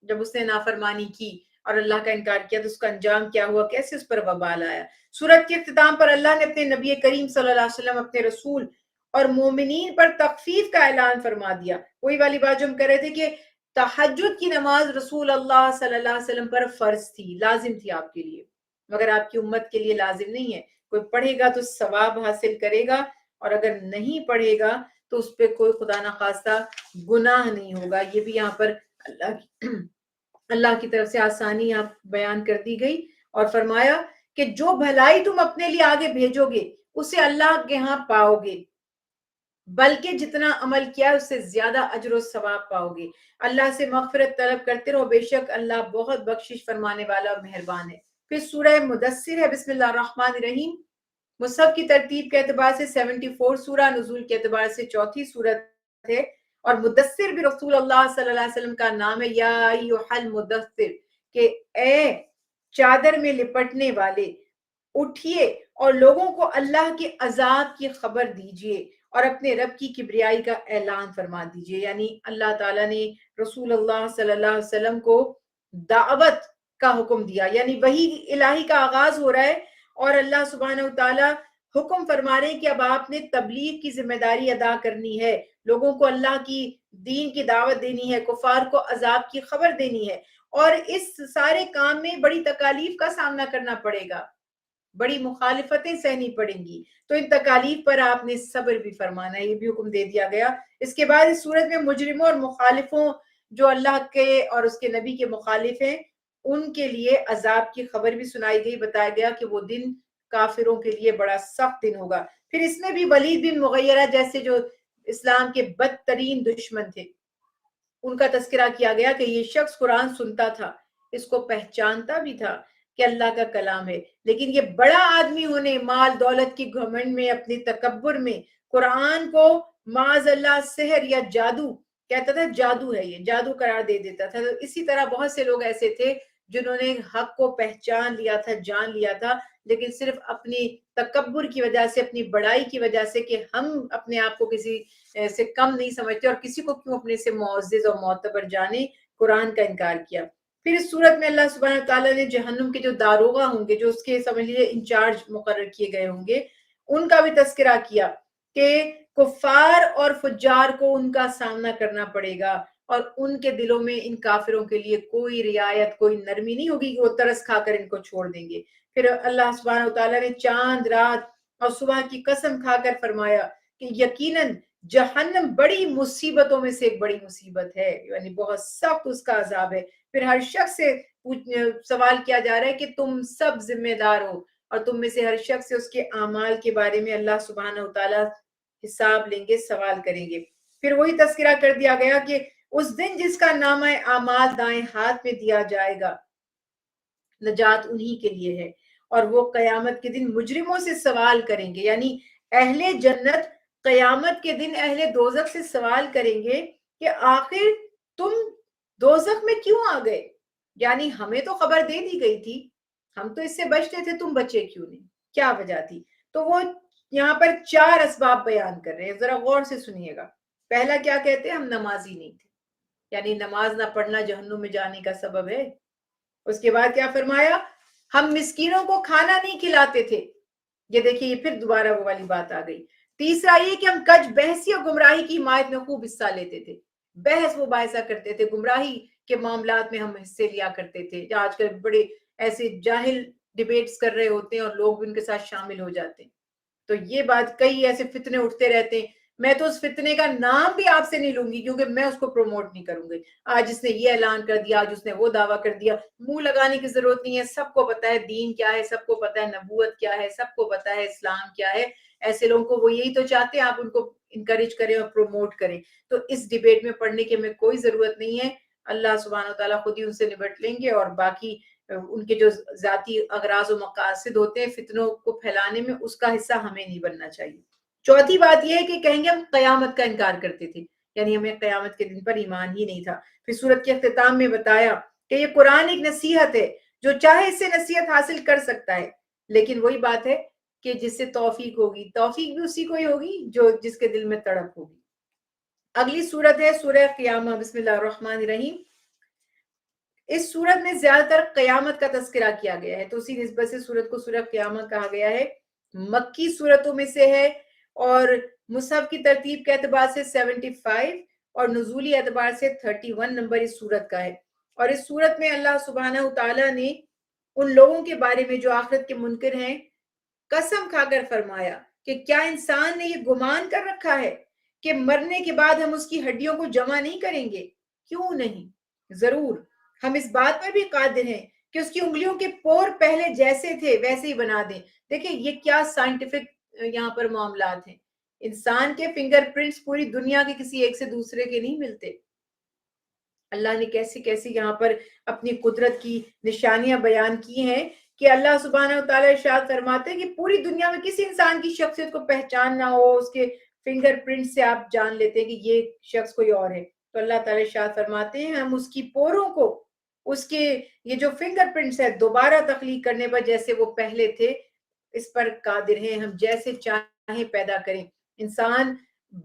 جب اس نے نافرمانی کی اور اللہ کا انکار کیا تو اس کا انجام کیا ہوا، کیسے اس پر وبال آیا۔ سورت کے اختتام پر اللہ نے اپنے نبی کریم صلی اللہ علیہ وسلم، اپنے رسول اور مومنین پر تخفیف کا اعلان فرما دیا۔ وہی والی بات جو ہم کہہ رہے تھے کہ تہجد کی نماز رسول اللہ صلی اللہ علیہ وسلم پر فرض تھی، لازم تھی آپ کے لیے، مگر آپ کی امت کے لیے لازم نہیں ہے۔ کوئی پڑھے گا تو ثواب حاصل کرے گا، اور اگر نہیں پڑھے گا تو اس پہ کوئی خدا نخواستہ گناہ نہیں ہوگا۔ یہ بھی یہاں پر اللہ کی طرف سے آسانی آپ بیان کر دی گئی، اور فرمایا کہ جو بھلائی تم اپنے لیے آگے بھیجو گے اسے اللہ کے ہاں پاؤ گے، بلکہ جتنا عمل کیا اس سے زیادہ اجر و ثواب پاؤ گے۔ اللہ سے مغفرت طلب کرتے رہو، بے شک اللہ بہت بخشش فرمانے والا اور مہربان ہے۔ پھر سورہ مدثر ہے، بسم اللہ الرحمن الرحیم۔ مصحف کی ترتیب کے اعتبار سے 74 سورہ، نزول کے اعتبار سے چوتھی سورت ہے، اور مدثر بھی رسول اللہ صلی اللہ علیہ وسلم کا نام ہے۔ یا ایھا المدثر، کہ اے چادر میں لپٹنے والے، اٹھیے اور لوگوں کو اللہ کے عذاب کی خبر دیجئے اور اپنے رب کی کبریائی کا اعلان فرما دیجئے۔ یعنی اللہ تعالیٰ نے رسول اللہ صلی اللہ علیہ وسلم کو دعوت کا حکم دیا، یعنی وحی الہی کا آغاز ہو رہا ہے، اور اللہ سبحانہ وتعالیٰ حکم فرما رہے ہیں کہ اب آپ نے تبلیغ کی ذمہ داری ادا کرنی ہے، لوگوں کو اللہ کی دین کی دعوت دینی ہے، کفار کو عذاب کی خبر دینی ہے، اور اس سارے کام میں بڑی تکالیف کا سامنا کرنا پڑے گا، بڑی مخالفتیں سہنی پڑیں گی، تو ان تکالیف پر آپ نے صبر بھی فرمانا ہے، یہ بھی حکم دے دیا گیا۔ اس کے بعد اس صورت میں مجرموں اور مخالفوں، جو اللہ کے اور اس کے نبی کے مخالف ہیں، ان کے لیے عذاب کی خبر بھی سنائی گئی، بتایا گیا کہ وہ دن کافروں کے لیے بڑا سخت دن ہوگا۔ پھر اس میں بھی ولید بن مغیرہ جیسے جو اسلام کے بدترین دشمن تھے، ان کا تذکرہ کیا گیا کہ یہ شخص قرآن سنتا تھا، اس کو پہچانتا بھی تھا کہ اللہ کا کلام ہے، لیکن یہ بڑا آدمی ہونے، مال دولت کی گھمنڈ میں، اپنی تکبر میں قرآن کو معاذ اللہ سحر یا جادو کہتا تھا، جادو ہے، یہ جادو قرار دے دیتا تھا۔ تو اسی طرح بہت سے لوگ ایسے تھے جنہوں نے حق کو پہچان لیا تھا، جان لیا تھا، لیکن صرف اپنی تکبر کی وجہ سے، اپنی بڑائی کی وجہ سے کہ ہم اپنے آپ کو کسی سے کم نہیں سمجھتے اور کسی کو کیوں اپنے سے معزز اور معتبر جانے، قرآن کا انکار کیا۔ پھر اس صورت میں اللہ سبحانہ تعالیٰ نے جہنم کے جو داروغہ ہوں گے، جو اس کے سمجھ لیجیے انچارج مقرر کیے گئے ہوں گے، ان کا بھی تذکرہ کیا کہ کفار اور فجار کو ان کا سامنا کرنا پڑے گا، اور ان کے دلوں میں ان کافروں کے لیے کوئی رعایت، کوئی نرمی نہیں ہوگی کہ وہ ترس کھا کر ان کو چھوڑ دیں گے۔ پھر اللہ سبحانہ تعالیٰ نے چاند، رات اور صبح کی قسم کھا کر فرمایا کہ یقیناً جہنم بڑی مصیبتوں میں سے ایک بڑی مصیبت ہے، یعنی بہت سخت اس کا عذاب ہے۔ پھر ہر شخص سے سوال کیا جا رہا ہے کہ تم سب ذمہ دار ہو، اور تم میں سے ہر شخص سے اس کے اعمال کے بارے میں اللہ سبحانہ وتعالیٰ حساب لیں گے، سوال کریں گے۔ پھر وہی تذکرہ کر دیا گیا کہ اس دن جس کا نامہ اعمال دائیں ہاتھ میں دیا جائے گا، نجات انہی کے لیے ہے، اور وہ قیامت کے دن مجرموں سے سوال کریں گے، یعنی اہل جنت قیامت کے دن اہل دوزخ سے سوال کریں گے کہ آخر تم دوزخ میں کیوں آ گئے؟ یعنی ہمیں تو خبر دے دی گئی تھی، ہم تو اس سے بچتے تھے، تم بچے کیوں نہیں؟ کیا وجہ تھی؟ تو وہ یہاں پر 4 اسباب بیان کر رہے ہیں، ذرا غور سے سنیے گا۔ پہلا کیا کہتے ہیں؟ ہم نمازی نہیں تھے، یعنی نماز نہ پڑھنا جہنم میں جانے کا سبب ہے۔ اس کے بعد کیا فرمایا؟ ہم مسکینوں کو کھانا نہیں کھلاتے تھے، یہ دیکھیے یہ پھر دوبارہ وہ والی بات آ گئی۔ تیسرا یہ کہ ہم کج بحثی اور گمراہی کی حمایت میں خوب حصہ لیتے تھے، بحث وہ باعثہ کرتے تھے، گمراہی کے معاملات میں ہم حصے لیا کرتے تھے، جہاں آج کل بڑے ایسے جاہل ڈیبیٹس کر رہے ہوتے ہیں اور لوگ بھی ان کے ساتھ شامل ہو جاتے ہیں۔ تو یہ بات، کئی ایسے فتنے اٹھتے رہتے ہیں، میں تو اس فتنے کا نام بھی آپ سے نہیں لوں گی کیونکہ میں اس کو پروموٹ نہیں کروں گی. آج اس نے یہ اعلان کر دیا, آج اس نے وہ دعویٰ کر دیا, منہ لگانے کی ضرورت نہیں ہے. سب کو پتا ہے دین کیا ہے, سب کو پتا ہے نبوت کیا ہے, سب کو پتا ہے اسلام کیا ہے. ایسے لوگوں کو وہ یہی تو چاہتے ہیں آپ ان کو انکریج کریں اور پروموٹ کریں. تو اس ڈیبیٹ میں پڑھنے کی ہمیں کوئی ضرورت نہیں ہے. اللہ سبحانہ و تعالیٰ خود ہی ان سے نبٹ لیں گے, اور باقی ان کے جو ذاتی اغراض و مقاصد ہوتے ہیں فتنوں کو پھیلانے میں, اس کا حصہ ہمیں نہیں بننا چاہیے. چوتھی بات یہ ہے کہ کہیں گے ہم قیامت کا انکار کرتے تھے, یعنی ہمیں قیامت کے دن پر ایمان ہی نہیں تھا. پھر سورت کے اختتام میں بتایا کہ یہ قرآن ایک نصیحت ہے, جو چاہے اس سے نصیحت حاصل کر سکتا ہے, لیکن وہی بات ہے کہ جس سے توفیق ہوگی, توفیق بھی اسی کو ہی ہوگی جو جس کے دل میں تڑپ ہوگی. اگلی سورت ہے سورہ قیامہ. بسم اللہ الرحمن الرحیم. اس سورت میں زیادہ تر قیامت کا تذکرہ کیا گیا ہے, تو اسی نسبت سے سورت کو سورہ قیامہ کہا گیا ہے. مکی سورتوں میں سے ہے, اور مصحف کی ترتیب کے اعتبار سے 75 اور نزولی اعتبار سے 31 نمبر اس سورت کا ہے. اور اس سورت میں اللہ سبحانہ تعالیٰ نے ان لوگوں کے بارے میں جو آخرت کے منکر ہیں قسم کھا کر فرمایا کہ کیا انسان نے یہ گمان کر رکھا ہے کہ مرنے کے بعد ہم اس کی ہڈیوں کو جمع نہیں کریں گے؟ کیوں نہیں, ضرور ہم اس بات پر بھی قادر ہیں کہ اس کی انگلیوں کے پور پہلے جیسے تھے ویسے ہی بنا دیں. دیکھیں یہ کیا سائنٹیفک یہاں پر معاملات ہیں. انسان کے فنگر پرنٹس پوری دنیا کے کسی ایک سے دوسرے کے نہیں ملتے. اللہ نے کیسی کیسی یہاں پر اپنی قدرت کی نشانیاں بیان کی ہیں کہ اللہ سبحانہ و تعالیٰ ارشاد فرماتے ہیں کہ پوری دنیا میں کسی انسان کی شخصیت کو پہچان نہ ہو, اس کے فنگر پرنٹ سے آپ جان لیتے ہیں کہ یہ شخص کوئی اور ہے. تو اللہ تعالیٰ ارشاد فرماتے ہیں ہم اس کی پوروں کو, اس کے یہ جو فنگر پرنٹس ہے, دوبارہ تخلیق کرنے پر جیسے وہ پہلے تھے اس پر قادر ہیں, ہم جیسے چاہیں پیدا کریں. انسان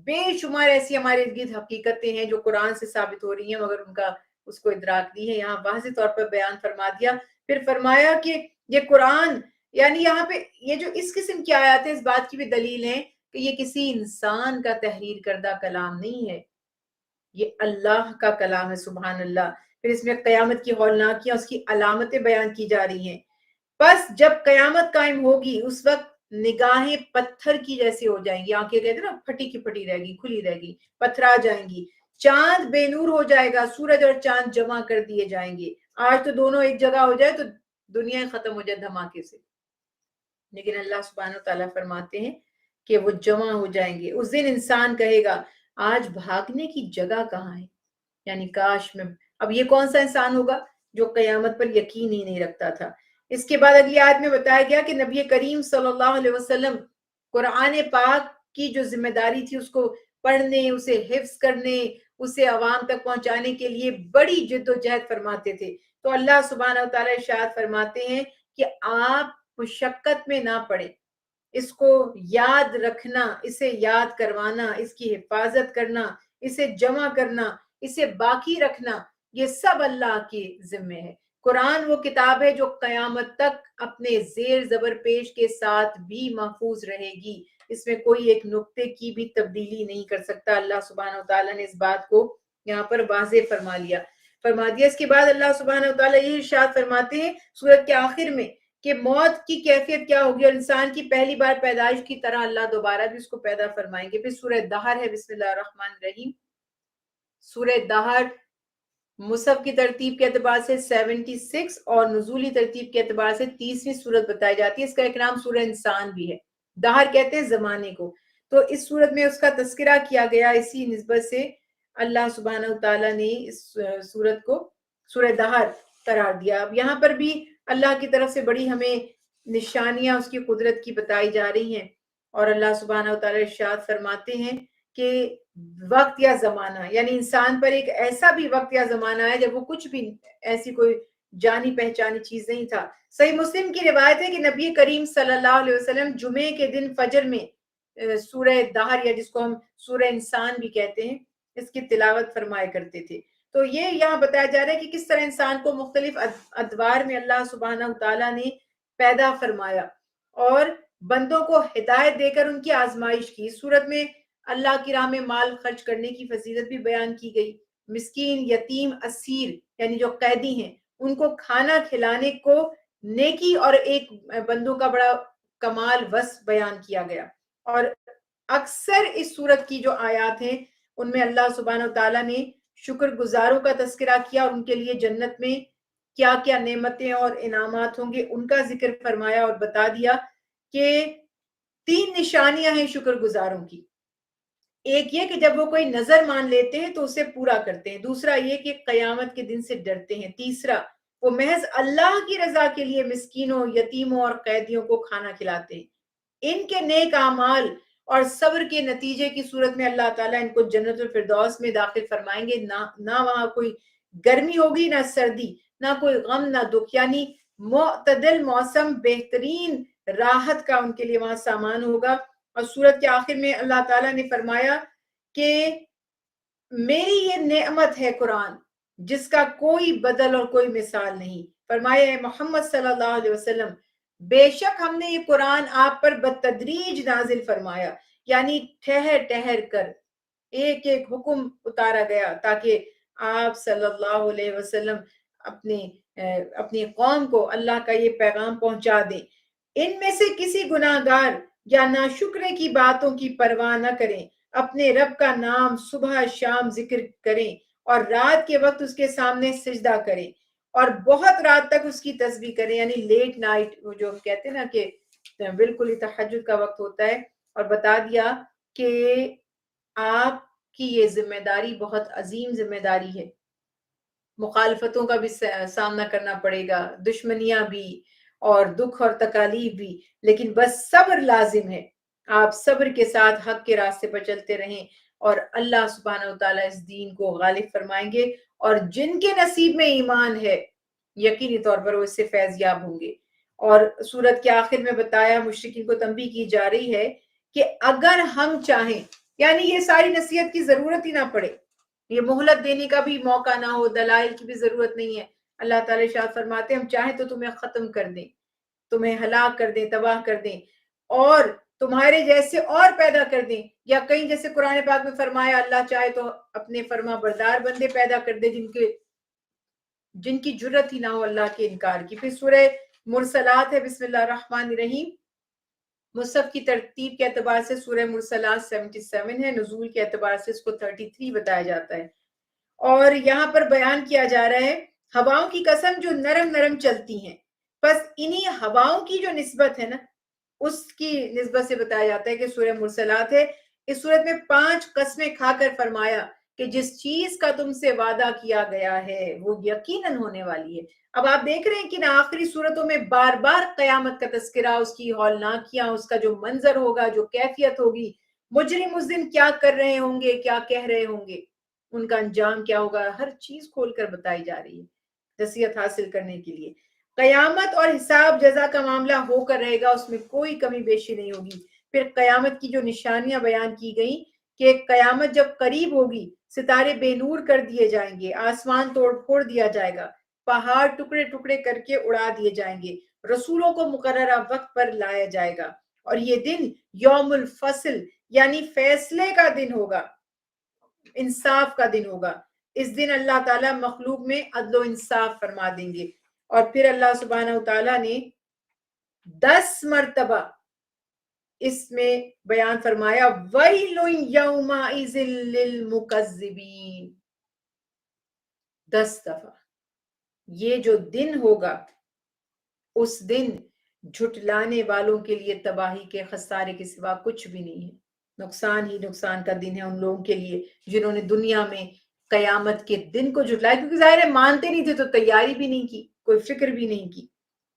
بے شمار ایسی ہمارے ارد گرد حقیقتیں ہیں جو قرآن سے ثابت ہو رہی ہیں, مگر ان کا اس کو ادراک نہیں ہے. یہاں واضح طور پر بیان فرما دیا. پھر فرمایا کہ یہ قرآن, یعنی یہاں پہ یہ جو اس قسم کی آیات ہیں, اس بات کی بھی دلیل ہے کہ یہ کسی انسان کا تحریر کردہ کلام نہیں ہے, یہ اللہ کا کلام ہے. سبحان اللہ. پھر اس میں قیامت کی ہولناکیاں, اس کی علامتیں بیان کی جا رہی ہیں. بس جب قیامت قائم ہوگی اس وقت نگاہیں پتھر کی جیسی ہو جائیں گی, آنکھیں کہتے ہیں نا پھٹی کی پھٹی رہے گی, کھلی رہے گی, پتھرا جائیں گی. چاند بے نور ہو جائے گا, سورج اور چاند جمع کر دیے جائیں گے. آج تو دونوں ایک جگہ ہو جائے تو دنیا ختم ہو جائے دھماکے سے, لیکن اللہ سبحانہ و تعالیٰ فرماتے ہیں کہ وہ جمع ہو جائیں گے. اس دن انسان کہے گا آج بھاگنے کی جگہ کہاں ہے, یعنی کاش میں. اب یہ کون سا انسان ہوگا جو قیامت پر یقین ہی نہیں رکھتا تھا. اس کے بعد اگلی آیت میں بتایا گیا کہ نبی کریم صلی اللہ علیہ وسلم قرآن پاک کی جو ذمہ داری تھی اس کو پڑھنے, اسے حفظ کرنے, اسے عوام تک پہنچانے کے لیے بڑی جد و جہد فرماتے تھے. تو اللہ سبحانہ و تعالیٰ ارشاد فرماتے ہیں کہ آپ مشقت میں نہ پڑیں, اس کو یاد رکھنا, اسے یاد کروانا, اس کی حفاظت کرنا, اسے جمع کرنا, اسے باقی رکھنا, یہ سب اللہ کے ذمے ہے. قرآن وہ کتاب ہے جو قیامت تک اپنے زیر زبر پیش کے ساتھ بھی محفوظ رہے گی, اس میں کوئی ایک نقطے کی بھی تبدیلی نہیں کر سکتا. اللہ سبحانہ و تعالیٰ نے اس بات کو یہاں پر واضح فرما دیا. اس کے بعد اللہ سبحانہ و تعالیٰ یہ ارشاد فرماتے ہیں سورت کے آخر میں کہ موت کی کیفیت کیا ہوگی, اور انسان کی پہلی بار پیدائش کی طرح اللہ دوبارہ بھی اس کو پیدا فرمائیں گے. پھر سورہ دہر ہے. بسم اللہ الرحمن الرحیم. سورہ دہر مصحف کی ترتیب کے اعتبار سے 76 اور نزولی ترتیب کے اعتبار سے 30ویں سورت بتائی جاتی ہے. اس کا ایک نام سورہ انسان بھی ہے. دہر کہتے ہیں زمانے کو. تو اس سورت میں اس کا تذکرہ کیا گیا, اسی نسبت سے اللہ سبحانہ تعالیٰ نے اس سورت کو سورہ دہر قرار دیا. اب یہاں پر بھی اللہ کی طرف سے بڑی ہمیں نشانیاں اس کی قدرت کی بتائی جا رہی ہیں, اور اللہ سبحانہ تعالیٰ ارشاد فرماتے ہیں کہ وقت یا زمانہ, یعنی انسان پر ایک ایسا بھی وقت یا زمانہ ہے جب وہ کچھ بھی ایسی کوئی جانی پہچانی چیز نہیں تھا. صحیح مسلم کی روایت ہے کہ نبی کریم صلی اللہ علیہ وسلم جمعے کے دن فجر میں سورہ دہر, یا جس کو ہم سورہ انسان بھی کہتے ہیں, اس کی تلاوت فرمایا کرتے تھے. تو یہ یہاں بتایا جا رہا ہے کہ کس طرح انسان کو مختلف ادوار میں اللہ سبحانہ تعالیٰ نے پیدا فرمایا اور بندوں کو ہدایت دے کر ان کی آزمائش کی. اس صورت میں اللہ کی راہ میں مال خرچ کرنے کی فضیلت بھی بیان کی گئی. مسکین, یتیم, اسیر یعنی جو قیدی ہیں ان کو کھانا کھلانے کو نیکی اور ایک بندوں کا بڑا کمال وصف بیان کیا گیا. اور اکثر اس سورت کی جو آیات ہیں ان میں اللہ سبحانہ وتعالیٰ نے شکر گزاروں کا تذکرہ کیا اور ان کے لیے جنت میں کیا کیا نعمتیں اور انعامات ہوں گے ان کا ذکر فرمایا اور بتا دیا کہ 3 نشانیاں ہیں شکر گزاروں کی. ایک یہ کہ جب وہ کوئی نظر مان لیتے ہیں تو اسے پورا کرتے ہیں. دوسرا یہ کہ قیامت کے دن سے ڈرتے ہیں. تیسرا وہ محض اللہ کی رضا کے لیے مسکینوں، یتیموں اور قیدیوں کو کھانا کھلاتے ہیں. ان کے نیک اعمال اور صبر کے نتیجے کی صورت میں اللہ تعالیٰ ان کو جنت الفردوس میں داخل فرمائیں گے. نہ وہاں کوئی گرمی ہوگی، نہ سردی، نہ کوئی غم، نہ دکھ، یعنی معتدل موسم، بہترین راحت کا ان کے لیے وہاں سامان ہوگا. اور سورت کے آخر میں اللہ تعالیٰ نے فرمایا کہ میری یہ نعمت ہے قرآن جس کا کوئی بدل اور کوئی مثال نہیں. فرمایا ہے محمد صلی اللہ علیہ وسلم بے شک ہم نے یہ قرآن آپ پر بتدریج نازل فرمایا، یعنی ٹھہر ٹھہر کر ایک ایک حکم اتارا گیا تاکہ آپ صلی اللہ علیہ وسلم اپنی قوم کو اللہ کا یہ پیغام پہنچا دیں. ان میں سے کسی گناہگار یا ناشکرے کی باتوں کی پرواہ نہ کریں، اپنے رب کا نام صبح شام ذکر کریں اور رات کے وقت اس کے سامنے سجدہ کریں اور بہت رات تک اس کی تسبیح کریں، یعنی لیٹ نائٹ، وہ جو کہتے ہیں نا کہ بالکل ہی تہجد کا وقت ہوتا ہے. اور بتا دیا کہ آپ کی یہ ذمہ داری بہت عظیم ذمہ داری ہے. مخالفتوں کا بھی سامنا کرنا پڑے گا، دشمنیاں بھی اور دکھ اور تکالیف بھی، لیکن بس صبر لازم ہے. آپ صبر کے ساتھ حق کے راستے پر چلتے رہیں اور اللہ سبحانہ وتعالیٰ اس دین کو غالب فرمائیں گے. اور جن کے نصیب میں ایمان ہے یقینی طور پر وہ اس سے فیض یاب ہوں گے. اور سورت کے آخر میں بتایا مشرکین کو تنبیہ کی جا رہی ہے کہ اگر ہم چاہیں، یعنی یہ ساری نصیحت کی ضرورت ہی نہ پڑے، یہ مہلت دینے کا بھی موقع نہ ہو، دلائل کی بھی ضرورت نہیں ہے. اللہ تعالیٰ ارشاد فرماتے ہم چاہیں تو تمہیں ختم کر دیں، تمہیں ہلاک کر دیں، تباہ کر دیں اور تمہارے جیسے اور پیدا کر دیں. یا کہیں جیسے قرآن پاک میں فرمایا اللہ چاہے تو اپنے فرما بردار بندے پیدا کر دے جن کی جرت ہی نہ ہو اللہ کے انکار کی. پھر سورہ مرسلات ہے. بسم اللہ الرحمن الرحیم. مصحف کی ترتیب کے اعتبار سے سورہ مرسلات 77 ہے، نزول کے اعتبار سے اس کو 33 بتایا جاتا ہے. اور یہاں پر بیان کیا جا رہا ہے ہواؤں کی قسم جو نرم نرم چلتی ہیں. بس انہی ہواؤں کی جو نسبت ہے نا اس کی نسبت سے بتایا جاتا ہے کہ سورہ مرسلات ہے. اس سورت میں 5 قسمیں کھا کر فرمایا کہ جس چیز کا تم سے وعدہ کیا گیا ہے وہ یقیناً ہونے والی ہے. اب آپ دیکھ رہے ہیں کہ آخری صورتوں میں بار بار قیامت کا تذکرہ، اس کی ہولناکیاں، اس کا جو منظر ہوگا، جو کیفیت ہوگی، مجرم اس دن کیا کر رہے ہوں گے، کیا کہہ رہے ہوں گے، ان کا انجام کیا ہوگا، ہر چیز کھول کر بتائی جا رہی ہے نصیحت حاصل کرنے کے لیے. قیامت اور حساب جزا کا معاملہ ہو کر رہے گا، اس میں کوئی کمی بیشی نہیں ہوگی. پھر قیامت کی جو نشانیاں بیان کی گئیں کہ قیامت جب قریب ہوگی ستارے بے نور کر دیے جائیں گے، آسمان توڑ پھوڑ دیا جائے گا، پہاڑ ٹکڑے ٹکڑے کر کے اڑا دیے جائیں گے، رسولوں کو مقررہ وقت پر لایا جائے گا. اور یہ دن یوم الفصل یعنی فیصلے کا دن ہوگا، انصاف کا دن ہوگا. اس دن اللہ تعالیٰ مخلوق میں عدل و انصاف فرما دیں گے. اور پھر اللہ سبحانہ وتعالیٰ نے 10 مرتبہ اس میں بیان فرمایا وَيْلٌ يَوْمَئِذٍ لِّلْمُكَذِّبِينَ. 10 دفعہ یہ جو دن ہوگا، اس دن جھٹلانے والوں کے لیے تباہی کے خسارے کے سوا کچھ بھی نہیں ہے. نقصان ہی نقصان کا دن ہے ان لوگوں کے لیے جنہوں نے دنیا میں قیامت کے دن کو جھٹلایا، کیونکہ ظاہر ہے مانتے نہیں تھے تو تیاری بھی نہیں کی، کوئی فکر بھی نہیں کی.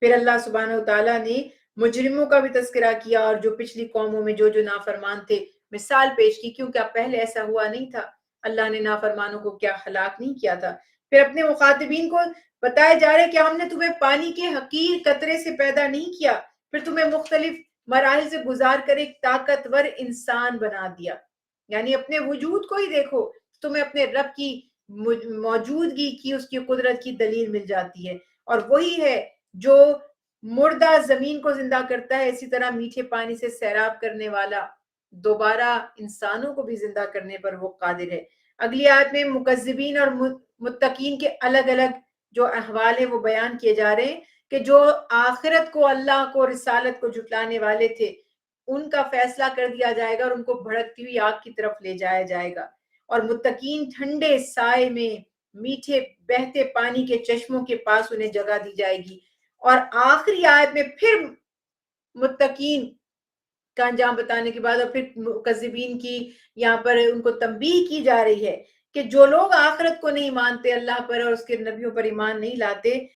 پھر اللہ سبحانہ وتعالیٰ نے مجرموں کا بھی تذکرہ کیا اور جو پچھلی قوموں میں جو نافرمان تھے مثال پیش کی، کیونکہ اب پہلے ایسا ہوا نہیں تھا، اللہ نے نافرمانوں کو کیا ہلاک نہیں کیا تھا. پھر اپنے مخاطبین کو بتائے جا رہے کہ ہم نے تمہیں پانی کے حقیر قطرے سے پیدا نہیں کیا، پھر تمہیں مختلف مراحل سے گزار کر ایک طاقتور انسان بنا دیا. یعنی اپنے وجود کو ہی دیکھو، تمہیں اپنے رب کی موجودگی کی، اس کی قدرت کی دلیل مل جاتی ہے. اور وہی ہے جو مردہ زمین کو زندہ کرتا ہے، اسی طرح میٹھے پانی سے سیراب کرنے والا دوبارہ انسانوں کو بھی زندہ کرنے پر وہ قادر ہے. اگلی آیت میں مکذبین اور متقین کے الگ الگ جو احوال ہیں وہ بیان کیے جا رہے ہیں کہ جو آخرت کو، اللہ کو، رسالت کو جھٹلانے والے تھے ان کا فیصلہ کر دیا جائے گا اور ان کو بھڑکتی ہوئی آگ کی طرف لے جایا جائے گا، اور متقین ٹھنڈے سائے میں میٹھے بہتے پانی کے چشموں کے پاس انہیں جگہ دی جائے گی۔ اور آخری آیت میں پھر متقین کا انجام بتانے کے بعد اور پھر مکذبین کی یہاں پر ان کو تنبیہ کی جا رہی ہے کہ جو لوگ آخرت کو نہیں مانتے، اللہ پر اور اس کے نبیوں پر ایمان نہیں لاتے،